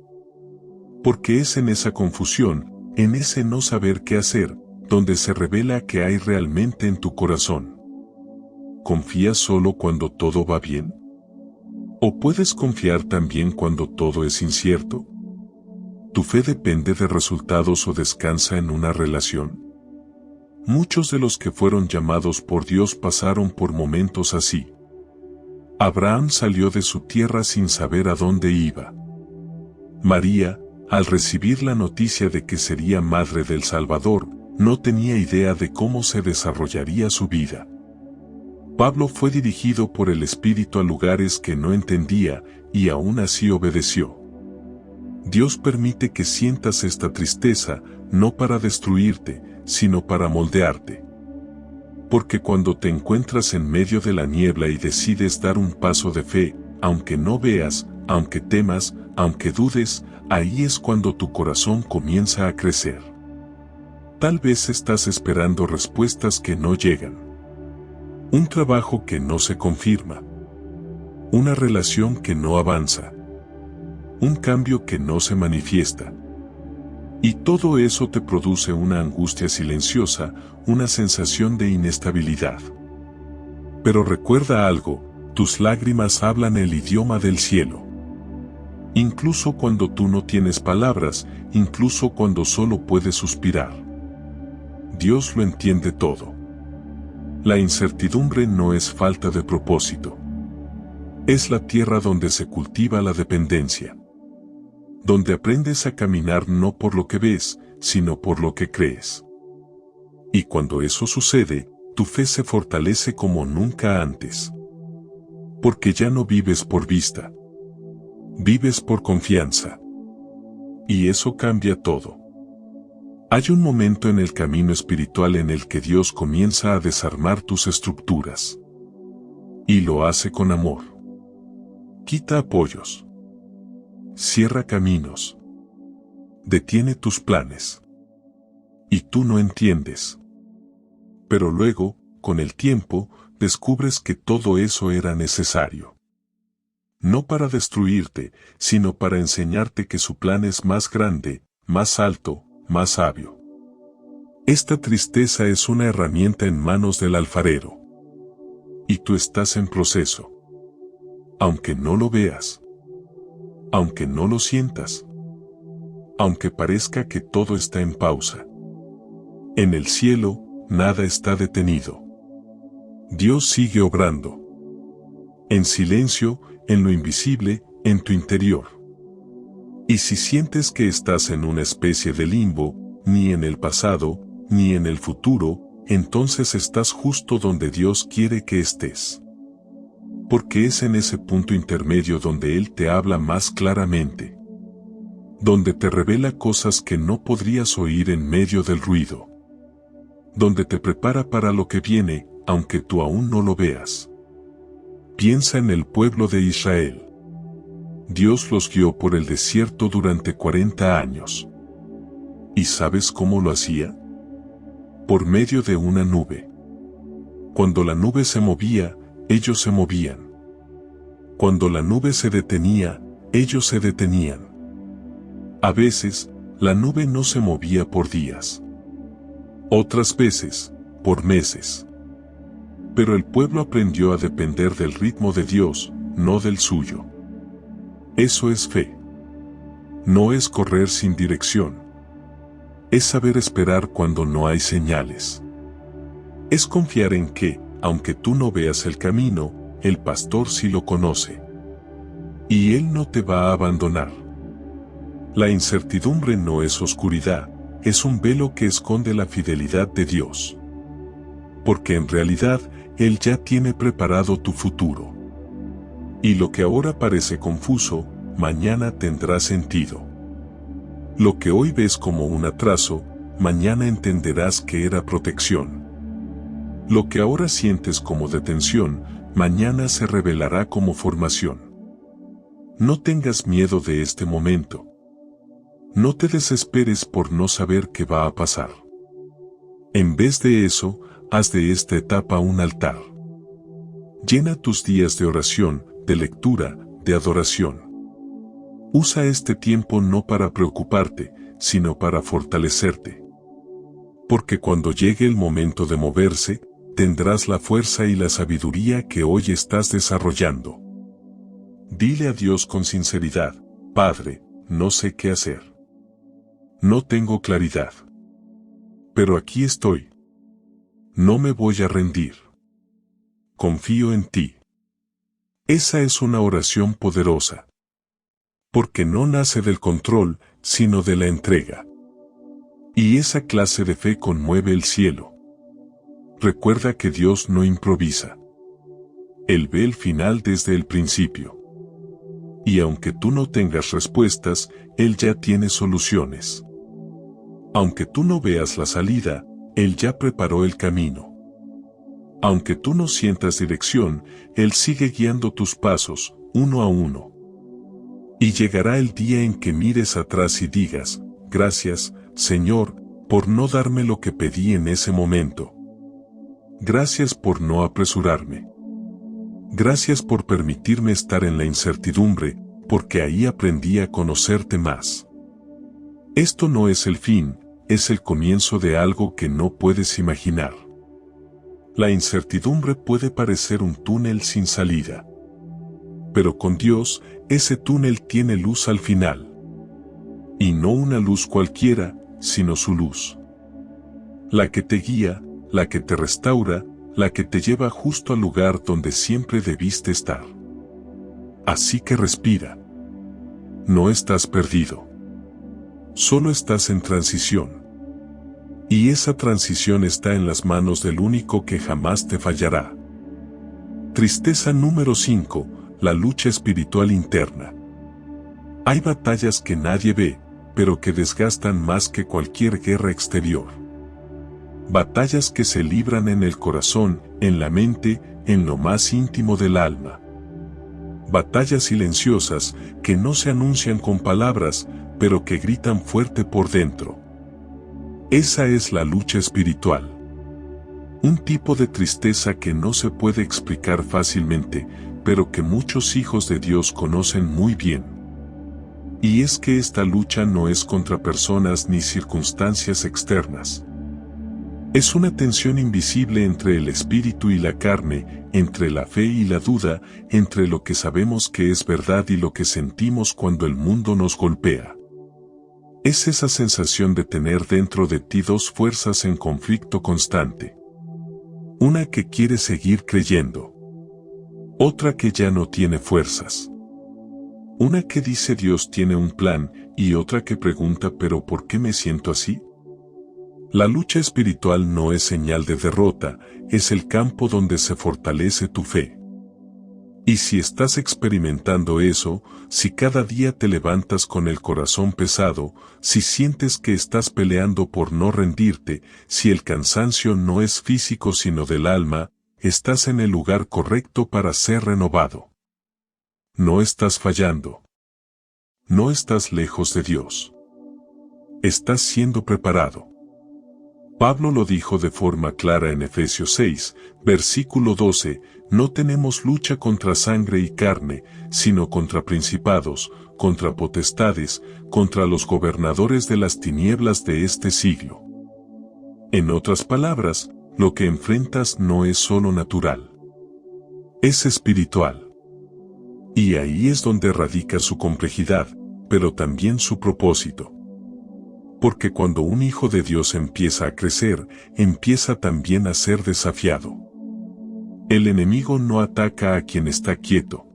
Porque es en esa confusión, en ese no saber qué hacer, donde se revela qué hay realmente en tu corazón. ¿Confías solo cuando todo va bien? ¿O puedes confiar también cuando todo es incierto? ¿Tu fe depende de resultados o descansa en una relación? Muchos de los que fueron llamados por Dios pasaron por momentos así. Abraham salió de su tierra sin saber a dónde iba. María, al recibir la noticia de que sería madre del Salvador, no tenía idea de cómo se desarrollaría su vida. Pablo fue dirigido por el Espíritu a lugares que no entendía, y aún así obedeció. Dios permite que sientas esta tristeza, no para destruirte, sino para moldearte. Porque cuando te encuentras en medio de la niebla y decides dar un paso de fe, aunque no veas, aunque temas, aunque dudes, ahí es cuando tu corazón comienza a crecer. Tal vez estás esperando respuestas que no llegan. Un trabajo que no se confirma. Una relación que no avanza. Un cambio que no se manifiesta. Y todo eso te produce una angustia silenciosa, una sensación de inestabilidad. Pero recuerda algo, tus lágrimas hablan el idioma del cielo. Incluso cuando tú no tienes palabras, incluso cuando solo puedes suspirar. Dios lo entiende todo. La incertidumbre no es falta de propósito. Es la tierra donde se cultiva la dependencia. Donde aprendes a caminar no por lo que ves, sino por lo que crees. Y cuando eso sucede, tu fe se fortalece como nunca antes. Porque ya no vives por vista. Vives por confianza. Y eso cambia todo. Hay un momento en el camino espiritual en el que Dios comienza a desarmar tus estructuras. Y lo hace con amor. Quita apoyos. Cierra caminos. Detiene tus planes. Y tú no entiendes. Pero luego, con el tiempo, descubres que todo eso era necesario. No para destruirte, sino para enseñarte que su plan es más grande, más alto, más sabio. Esta tristeza es una herramienta en manos del alfarero. Y tú estás en proceso. Aunque no lo veas. Aunque no lo sientas. Aunque parezca que todo está en pausa. En el cielo, nada está detenido. Dios sigue obrando. En silencio, en lo invisible, en tu interior. Y si sientes que estás en una especie de limbo, ni en el pasado, ni en el futuro, entonces estás justo donde Dios quiere que estés. Porque es en ese punto intermedio donde Él te habla más claramente. Donde te revela cosas que no podrías oír en medio del ruido. Donde te prepara para lo que viene, aunque tú aún no lo veas. Piensa en el pueblo de Israel. Dios los guió por el desierto durante 40 años. ¿Y sabes cómo lo hacía? Por medio de una nube. Cuando la nube se movía, ellos se movían. Cuando la nube se detenía, ellos se detenían. A veces, la nube no se movía por días. otras veces, por meses. Pero el pueblo aprendió a depender del ritmo de Dios, no del suyo. Eso es fe. No es correr sin dirección. Es saber esperar cuando no hay señales. Es confiar en que, aunque tú no veas el camino, el pastor sí lo conoce. Y él no te va a abandonar. La incertidumbre no es oscuridad, es un velo que esconde la fidelidad de Dios. Porque en realidad, Él ya tiene preparado tu futuro. Y lo que ahora parece confuso, mañana tendrá sentido. Lo que hoy ves como un atraso, mañana entenderás que era protección. Lo que ahora sientes como detención, mañana se revelará como formación. No tengas miedo de este momento. No te desesperes por no saber qué va a pasar. En vez de eso, haz de esta etapa un altar. Llena tus días de oración, de lectura, de adoración. Usa este tiempo no para preocuparte, sino para fortalecerte. Porque cuando llegue el momento de moverse, tendrás la fuerza y la sabiduría que hoy estás desarrollando. Dile a Dios con sinceridad: Padre, no sé qué hacer. No tengo claridad. Pero aquí estoy. No me voy a rendir. Confío en ti. Esa es una oración poderosa. Porque no nace del control, sino de la entrega. Y esa clase de fe conmueve el cielo. Recuerda que Dios no improvisa. Él ve el final desde el principio. Y aunque tú no tengas respuestas, Él ya tiene soluciones. Aunque tú no veas la salida, Él ya preparó el camino. Aunque tú no sientas dirección, Él sigue guiando tus pasos, uno a uno. Y llegará el día en que mires atrás y digas: gracias, Señor, por no darme lo que pedí en ese momento. Gracias por no apresurarme. Gracias por permitirme estar en la incertidumbre, porque ahí aprendí a conocerte más. Esto no es el fin, es el comienzo de algo que no puedes imaginar. La incertidumbre puede parecer un túnel sin salida. Pero con Dios, ese túnel tiene luz al final. Y no una luz cualquiera, sino su luz. La que te guía, la que te restaura, la que te lleva justo al lugar donde siempre debiste estar. Así que respira. No estás perdido. Solo estás en transición. Y esa transición está en las manos del único que jamás te fallará. Tristeza número 5. La lucha espiritual interna. Hay batallas que nadie ve, pero que desgastan más que cualquier guerra exterior. Batallas que se libran en el corazón, en la mente, en lo más íntimo del alma. Batallas silenciosas que no se anuncian con palabras, pero que gritan fuerte por dentro. Esa es la lucha espiritual. Un tipo de tristeza que no se puede explicar fácilmente, pero que muchos hijos de Dios conocen muy bien. Y es que esta lucha no es contra personas ni circunstancias externas. Es una tensión invisible entre el espíritu y la carne, entre la fe y la duda, entre lo que sabemos que es verdad y lo que sentimos cuando el mundo nos golpea. Es esa sensación de tener dentro de ti dos fuerzas en conflicto constante. Una que quiere seguir creyendo. Otra que ya no tiene fuerzas. Una que dice Dios tiene un plan y otra que pregunta ¿pero por qué me siento así? La lucha espiritual no es señal de derrota, es el campo donde se fortalece tu fe. Y si estás experimentando eso, si cada día te levantas con el corazón pesado, si sientes que estás peleando por no rendirte, si el cansancio no es físico sino del alma, estás en el lugar correcto para ser renovado. No estás fallando. No estás lejos de Dios. Estás siendo preparado. Pablo lo dijo de forma clara en Efesios 6, versículo 12, no tenemos lucha contra sangre y carne, sino contra principados, contra potestades, contra los gobernadores de las tinieblas de este siglo. En otras palabras, lo que enfrentas no es solo natural, es espiritual. Y ahí es donde radica su complejidad, pero también su propósito. Porque cuando un hijo de Dios empieza a crecer, empieza también a ser desafiado. El enemigo no ataca a quien está quieto,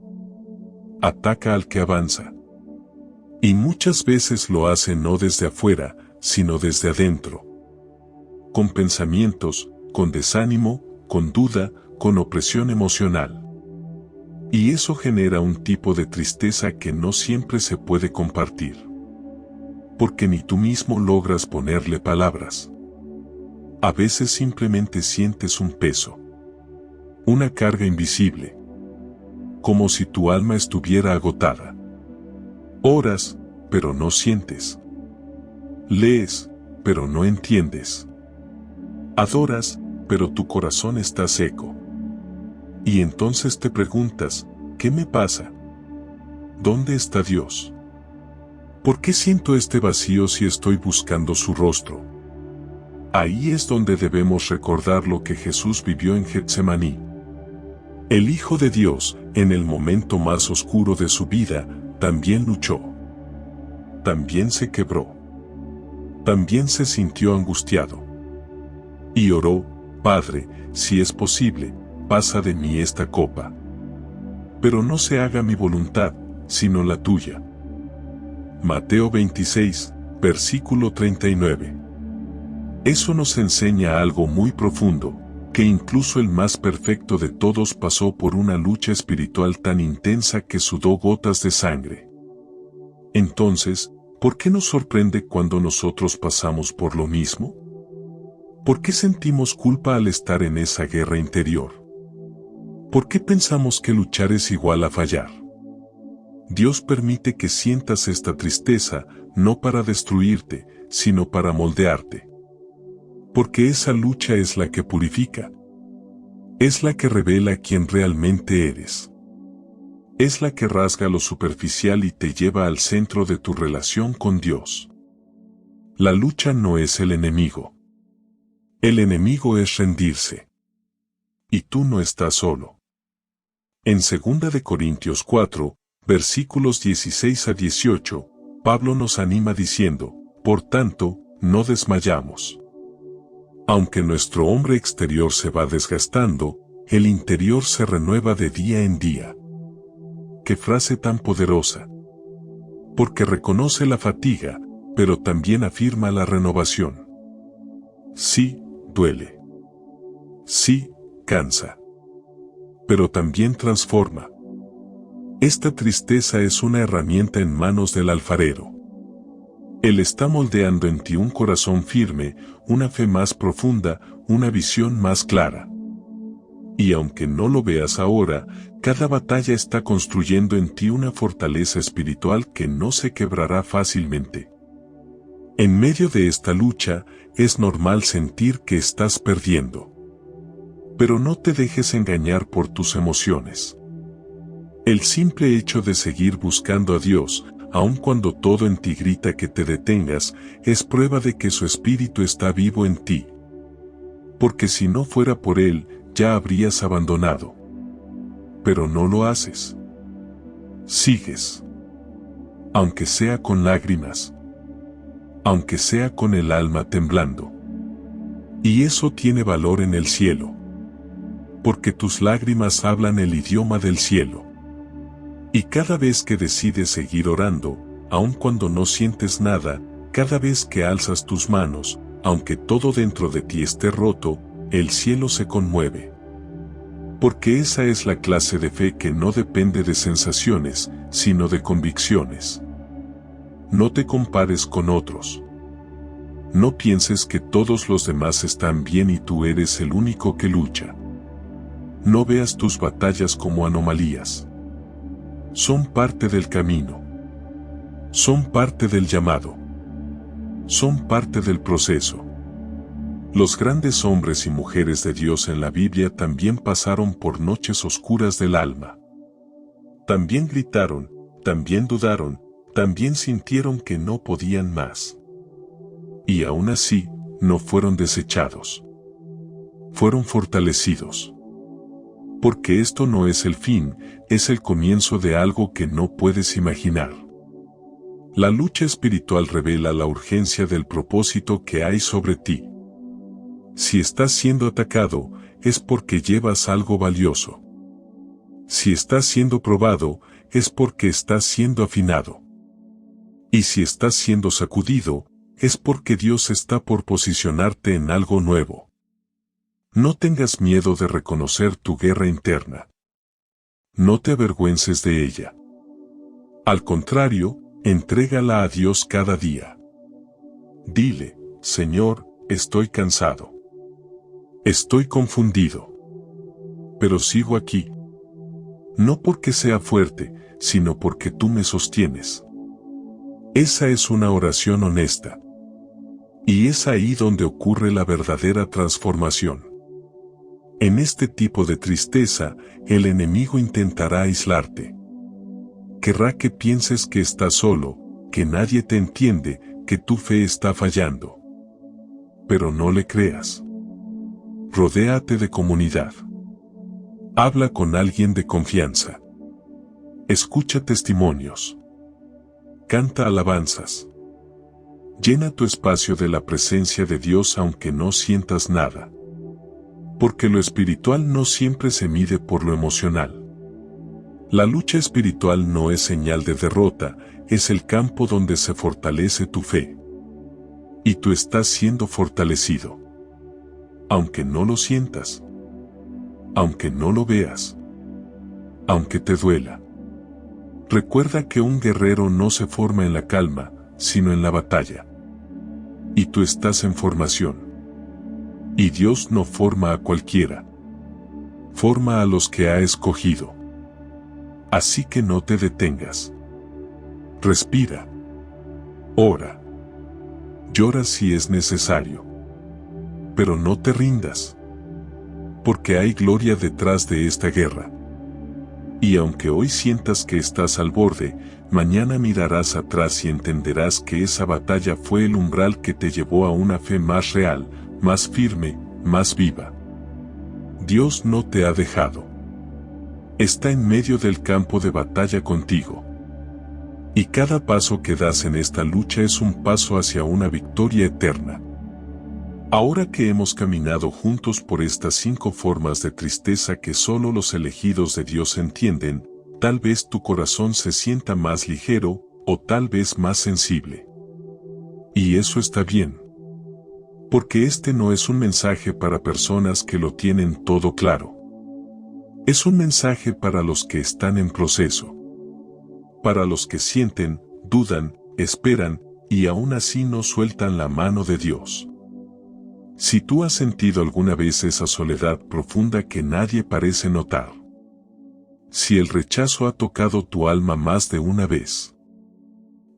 ataca al que avanza. Y muchas veces lo hace no desde afuera, sino desde adentro. Con pensamientos, con desánimo, con duda, con opresión emocional. Y eso genera un tipo de tristeza que no siempre se puede compartir. Porque ni tú mismo logras ponerle palabras. A veces simplemente sientes un peso. Una carga invisible. Como si tu alma estuviera agotada. Oras, pero no sientes. Lees, pero no entiendes. Adoras, pero tu corazón está seco. Y entonces te preguntas, ¿qué me pasa? ¿Dónde está Dios? ¿Por qué siento este vacío si estoy buscando su rostro? Ahí es donde debemos recordar lo que Jesús vivió en Getsemaní. El Hijo de Dios, en el momento más oscuro de su vida, también luchó. También se quebró. También se sintió angustiado. Y oró, Padre, si es posible, pasa de mí esta copa. Pero no se haga mi voluntad, sino la tuya. Mateo 26, versículo 39. Eso nos enseña algo muy profundo, que incluso el más perfecto de todos pasó por una lucha espiritual tan intensa que sudó gotas de sangre. Entonces, ¿por qué nos sorprende cuando nosotros pasamos por lo mismo? ¿Por qué sentimos culpa al estar en esa guerra interior? ¿Por qué pensamos que luchar es igual a fallar? Dios permite que sientas esta tristeza, no para destruirte, sino para moldearte. Porque esa lucha es la que purifica. Es la que revela quién realmente eres. Es la que rasga lo superficial y te lleva al centro de tu relación con Dios. La lucha no es el enemigo. El enemigo es rendirse. Y tú no estás solo. En 2 de Corintios 4, versículos 16 a 18, Pablo nos anima diciendo, por tanto, no desmayamos. Aunque nuestro hombre exterior se va desgastando, el interior se renueva de día en día. ¡Qué frase tan poderosa! Porque reconoce la fatiga, pero también afirma la renovación. Sí, duele. Sí, cansa. Pero también transforma. Esta tristeza es una herramienta en manos del alfarero. Él está moldeando en ti un corazón firme, una fe más profunda, una visión más clara. Y aunque no lo veas ahora, cada batalla está construyendo en ti una fortaleza espiritual que no se quebrará fácilmente. En medio de esta lucha, es normal sentir que estás perdiendo. Pero no te dejes engañar por tus emociones. El simple hecho de seguir buscando a Dios, aun cuando todo en ti grita que te detengas, es prueba de que su espíritu está vivo en ti. Porque si no fuera por Él, ya habrías abandonado. Pero no lo haces. Sigues. Aunque sea con lágrimas. Aunque sea con el alma temblando. Y eso tiene valor en el cielo. Porque tus lágrimas hablan el idioma del cielo. Y cada vez que decides seguir orando, aun cuando no sientes nada, cada vez que alzas tus manos, aunque todo dentro de ti esté roto, el cielo se conmueve. Porque esa es la clase de fe que no depende de sensaciones, sino de convicciones. No te compares con otros. No pienses que todos los demás están bien y tú eres el único que lucha. No veas tus batallas como anomalías. Son parte del camino. Son parte del llamado. Son parte del proceso. Los grandes hombres y mujeres de Dios en la Biblia también pasaron por noches oscuras del alma. También gritaron, también dudaron, también sintieron que no podían más. Y aún así, no fueron desechados. Fueron fortalecidos. Porque esto no es el fin, es el comienzo de algo que no puedes imaginar. La lucha espiritual revela la urgencia del propósito que hay sobre ti. Si estás siendo atacado, es porque llevas algo valioso. Si estás siendo probado, es porque estás siendo afinado. Y si estás siendo sacudido, es porque Dios está por posicionarte en algo nuevo. No tengas miedo de reconocer tu guerra interna. No te avergüences de ella. Al contrario, entrégala a Dios cada día. Dile, Señor, estoy cansado. Estoy confundido. Pero sigo aquí. No porque sea fuerte, sino porque tú me sostienes. Esa es una oración honesta. Y es ahí donde ocurre la verdadera transformación. En este tipo de tristeza, el enemigo intentará aislarte. Querrá que pienses que estás solo, que nadie te entiende, que tu fe está fallando. Pero no le creas. Rodéate de comunidad. Habla con alguien de confianza. Escucha testimonios. Canta alabanzas. Llena tu espacio de la presencia de Dios aunque no sientas nada. Porque lo espiritual no siempre se mide por lo emocional. La lucha espiritual no es señal de derrota, es el campo donde se fortalece tu fe. Y tú estás siendo fortalecido. Aunque no lo sientas. Aunque no lo veas. Aunque te duela. Recuerda que un guerrero no se forma en la calma, sino en la batalla. Y tú estás en formación. Y Dios no forma a cualquiera. Forma a los que ha escogido. Así que no te detengas. Respira. Ora. Llora si es necesario. Pero no te rindas. Porque hay gloria detrás de esta guerra. Y aunque hoy sientas que estás al borde, mañana mirarás atrás y entenderás que esa batalla fue el umbral que te llevó a una fe más real, más firme, más viva. Dios no te ha dejado. Está en medio del campo de batalla contigo. Y cada paso que das en esta lucha es un paso hacia una victoria eterna. Ahora que hemos caminado juntos por estas 5 formas de tristeza que solo los elegidos de Dios entienden, tal vez tu corazón se sienta más ligero, o tal vez más sensible. Y eso está bien. Porque este no es un mensaje para personas que lo tienen todo claro. Es un mensaje para los que están en proceso. Para los que sienten, dudan, esperan, y aún así no sueltan la mano de Dios. Si tú has sentido alguna vez esa soledad profunda que nadie parece notar. Si el rechazo ha tocado tu alma más de una vez.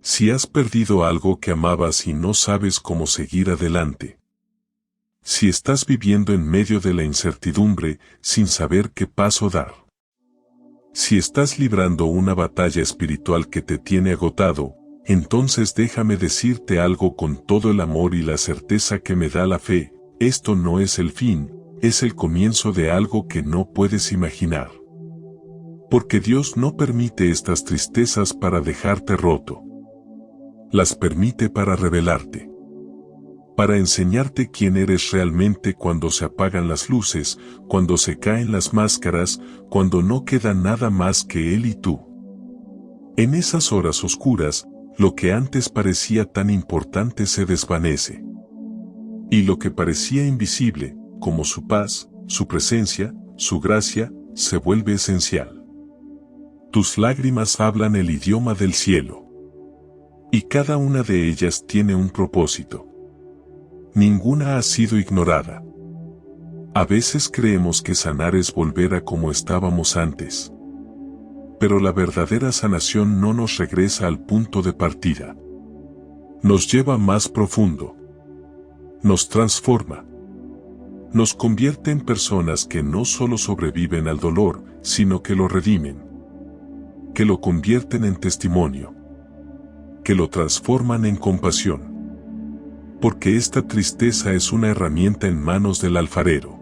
Si has perdido algo que amabas y no sabes cómo seguir adelante. Si estás viviendo en medio de la incertidumbre sin saber qué paso dar. Si estás librando una batalla espiritual que te tiene agotado, entonces déjame decirte algo con todo el amor y la certeza que me da la fe: esto no es el fin, es el comienzo de algo que no puedes imaginar. Porque Dios no permite estas tristezas para dejarte roto. Las permite para revelarte. Para enseñarte quién eres realmente cuando se apagan las luces, cuando se caen las máscaras, cuando no queda nada más que Él y tú. En esas horas oscuras, lo que antes parecía tan importante se desvanece. Y lo que parecía invisible, como su paz, su presencia, su gracia, se vuelve esencial. Tus lágrimas hablan el idioma del cielo. Y cada una de ellas tiene un propósito. Ninguna ha sido ignorada. A veces creemos que sanar es volver a como estábamos antes. Pero la verdadera sanación no nos regresa al punto de partida. Nos lleva más profundo. Nos transforma. Nos convierte en personas que no solo sobreviven al dolor, sino que lo redimen. Que lo convierten en testimonio. Que lo transforman en compasión. Porque esta tristeza es una herramienta en manos del alfarero.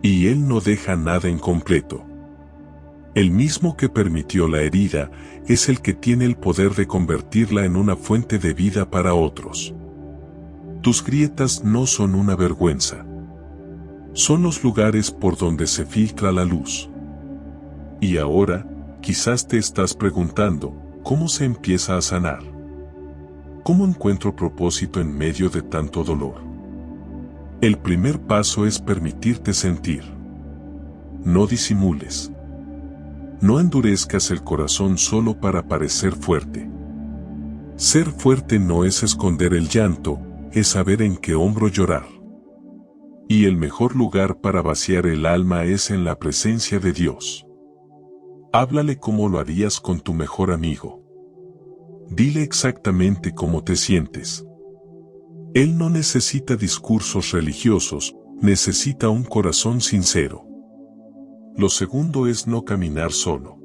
Y él no deja nada incompleto. El mismo que permitió la herida es el que tiene el poder de convertirla en una fuente de vida para otros. Tus grietas no son una vergüenza. Son los lugares por donde se filtra la luz. Y ahora, quizás te estás preguntando, ¿cómo se empieza a sanar? ¿Cómo encuentro propósito en medio de tanto dolor? El primer paso es permitirte sentir. No disimules. No endurezcas el corazón solo para parecer fuerte. Ser fuerte no es esconder el llanto, es saber en qué hombro llorar. Y el mejor lugar para vaciar el alma es en la presencia de Dios. Háblale como lo harías con tu mejor amigo. Dile exactamente cómo te sientes. Él no necesita discursos religiosos, necesita un corazón sincero. Lo segundo es no caminar solo.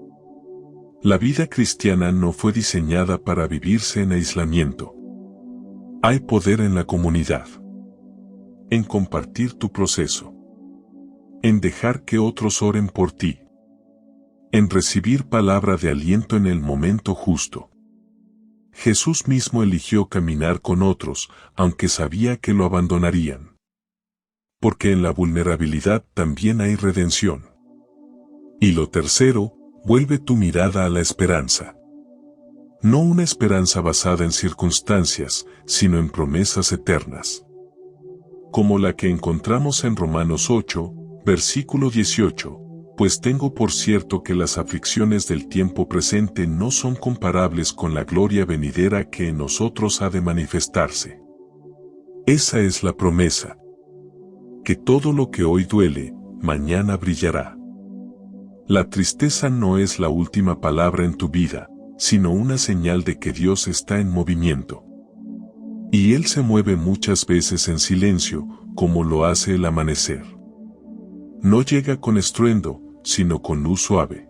La vida cristiana no fue diseñada para vivirse en aislamiento. Hay poder en la comunidad. En compartir tu proceso. En dejar que otros oren por ti. En recibir palabra de aliento en el momento justo. Jesús mismo eligió caminar con otros, aunque sabía que lo abandonarían. Porque en la vulnerabilidad también hay redención. Y lo tercero, vuelve tu mirada a la esperanza. No una esperanza basada en circunstancias, sino en promesas eternas. Como la que encontramos en Romanos 8, versículo 18, pues tengo por cierto que las aflicciones del tiempo presente no son comparables con la gloria venidera que en nosotros ha de manifestarse. Esa es la promesa. Que todo lo que hoy duele, mañana brillará. La tristeza no es la última palabra en tu vida, sino una señal de que Dios está en movimiento. Y Él se mueve muchas veces en silencio, como lo hace el amanecer. No llega con estruendo, sino con luz suave.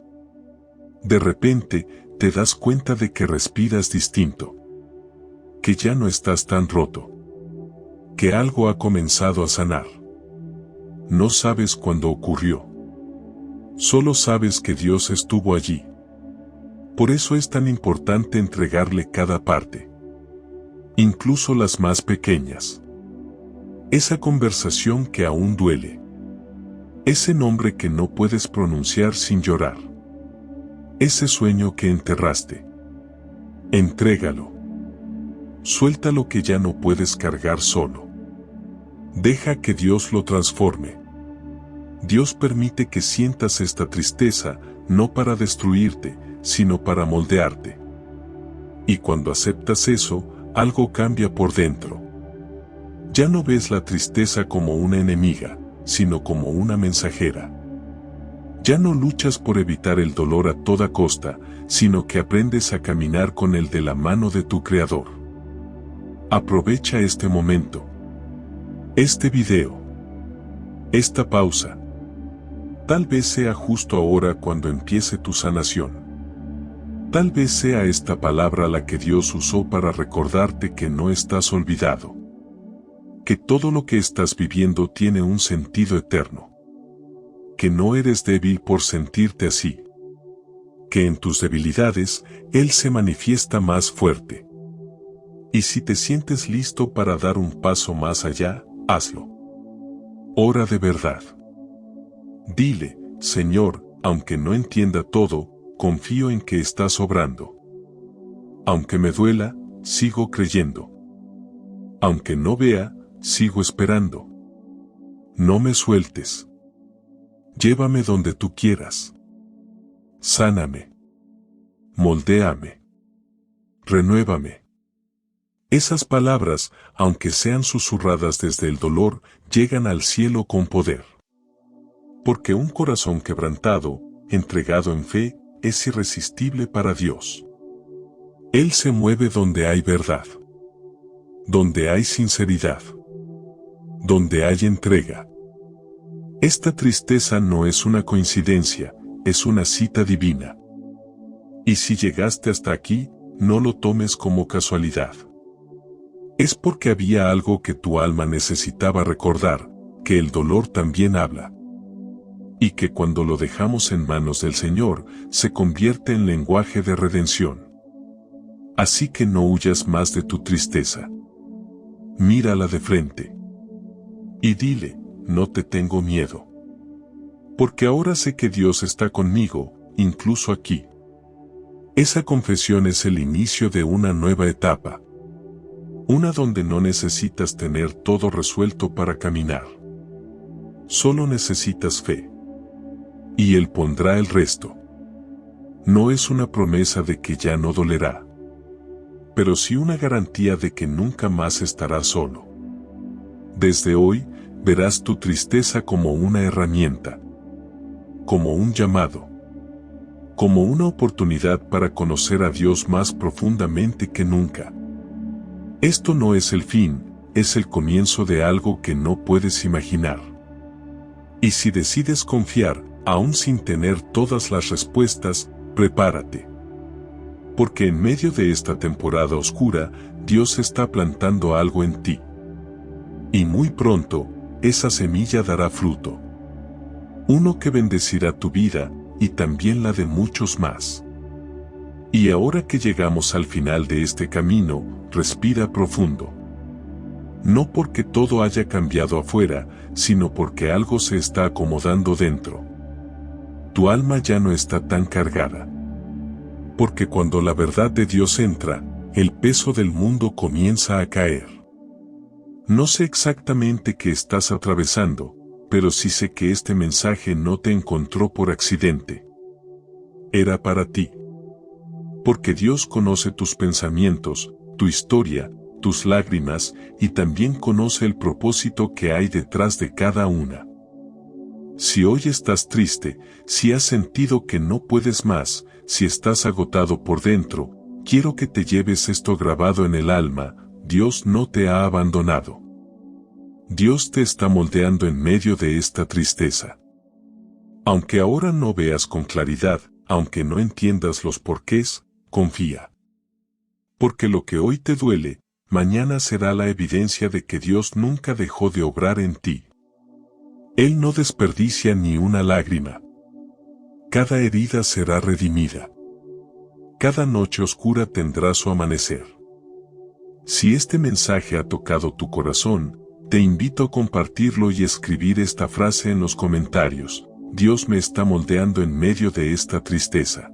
De repente, te das cuenta de que respiras distinto. Que ya no estás tan roto. Que algo ha comenzado a sanar. No sabes cuándo ocurrió. Solo sabes que Dios estuvo allí. Por eso es tan importante entregarle cada parte. Incluso las más pequeñas. Esa conversación que aún duele. Ese nombre que no puedes pronunciar sin llorar. Ese sueño que enterraste. Entrégalo. Suelta lo que ya no puedes cargar solo. Deja que Dios lo transforme. Dios permite que sientas esta tristeza, no para destruirte, sino para moldearte. Y cuando aceptas eso, algo cambia por dentro. Ya no ves la tristeza como una enemiga, sino como una mensajera. Ya no luchas por evitar el dolor a toda costa, sino que aprendes a caminar con él de la mano de tu Creador. Aprovecha este momento. Este video. Esta pausa. Tal vez sea justo ahora cuando empiece tu sanación. Tal vez sea esta palabra la que Dios usó para recordarte que no estás olvidado. Que todo lo que estás viviendo tiene un sentido eterno. Que no eres débil por sentirte así. Que en tus debilidades, Él se manifiesta más fuerte. Y si te sientes listo para dar un paso más allá, hazlo. Ora de verdad. Dile, Señor, aunque no entienda todo, confío en que estás obrando. Aunque me duela, sigo creyendo. Aunque no vea, sigo esperando. No me sueltes. Llévame donde tú quieras. Sáname. Moldéame. Renuévame. Esas palabras, aunque sean susurradas desde el dolor, llegan al cielo con poder. Porque un corazón quebrantado, entregado en fe, es irresistible para Dios. Él se mueve donde hay verdad. Donde hay sinceridad. Donde hay entrega. Esta tristeza no es una coincidencia, es una cita divina. Y si llegaste hasta aquí, no lo tomes como casualidad. Es porque había algo que tu alma necesitaba recordar, que el dolor también habla. Y que cuando lo dejamos en manos del Señor, se convierte en lenguaje de redención. Así que no huyas más de tu tristeza. Mírala de frente. Y dile, no te tengo miedo. Porque ahora sé que Dios está conmigo, incluso aquí. Esa confesión es el inicio de una nueva etapa. Una donde no necesitas tener todo resuelto para caminar. Solo necesitas fe. Y Él pondrá el resto. No es una promesa de que ya no dolerá, pero sí una garantía de que nunca más estarás solo. Desde hoy, verás tu tristeza como una herramienta, como un llamado, como una oportunidad para conocer a Dios más profundamente que nunca. Esto no es el fin, es el comienzo de algo que no puedes imaginar. Y si decides confiar, aún sin tener todas las respuestas, prepárate. Porque en medio de esta temporada oscura, Dios está plantando algo en ti. Y muy pronto, esa semilla dará fruto. Uno que bendecirá tu vida, y también la de muchos más. Y ahora que llegamos al final de este camino, respira profundo. No porque todo haya cambiado afuera, sino porque algo se está acomodando dentro. Tu alma ya no está tan cargada. Porque cuando la verdad de Dios entra, el peso del mundo comienza a caer. No sé exactamente qué estás atravesando, pero sí sé que este mensaje no te encontró por accidente. Era para ti. Porque Dios conoce tus pensamientos, tu historia, tus lágrimas, y también conoce el propósito que hay detrás de cada una. Si hoy estás triste, si has sentido que no puedes más, si estás agotado por dentro, quiero que te lleves esto grabado en el alma: Dios no te ha abandonado. Dios te está moldeando en medio de esta tristeza. Aunque ahora no veas con claridad, aunque no entiendas los porqués, confía. Porque lo que hoy te duele, mañana será la evidencia de que Dios nunca dejó de obrar en ti. Él no desperdicia ni una lágrima. Cada herida será redimida. Cada noche oscura tendrá su amanecer. Si este mensaje ha tocado tu corazón, te invito a compartirlo y escribir esta frase en los comentarios: Dios me está moldeando en medio de esta tristeza.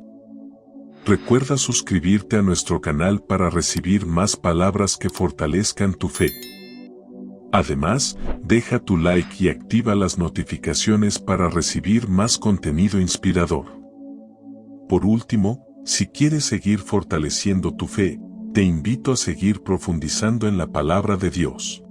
Recuerda suscribirte a nuestro canal para recibir más palabras que fortalezcan tu fe. Además, deja tu like y activa las notificaciones para recibir más contenido inspirador. Por último, si quieres seguir fortaleciendo tu fe, te invito a seguir profundizando en la palabra de Dios.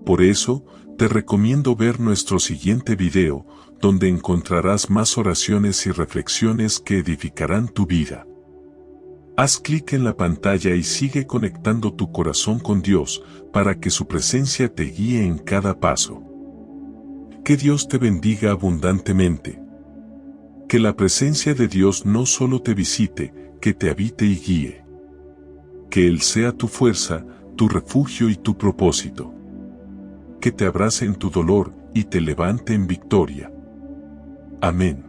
Por eso, te recomiendo ver nuestro siguiente video, donde encontrarás más oraciones y reflexiones que edificarán tu vida. Haz clic en la pantalla y sigue conectando tu corazón con Dios, para que su presencia te guíe en cada paso. Que Dios te bendiga abundantemente. Que la presencia de Dios no solo te visite, que te habite y guíe. Que Él sea tu fuerza, tu refugio y tu propósito. Que te abrace en tu dolor y te levante en victoria. Amén.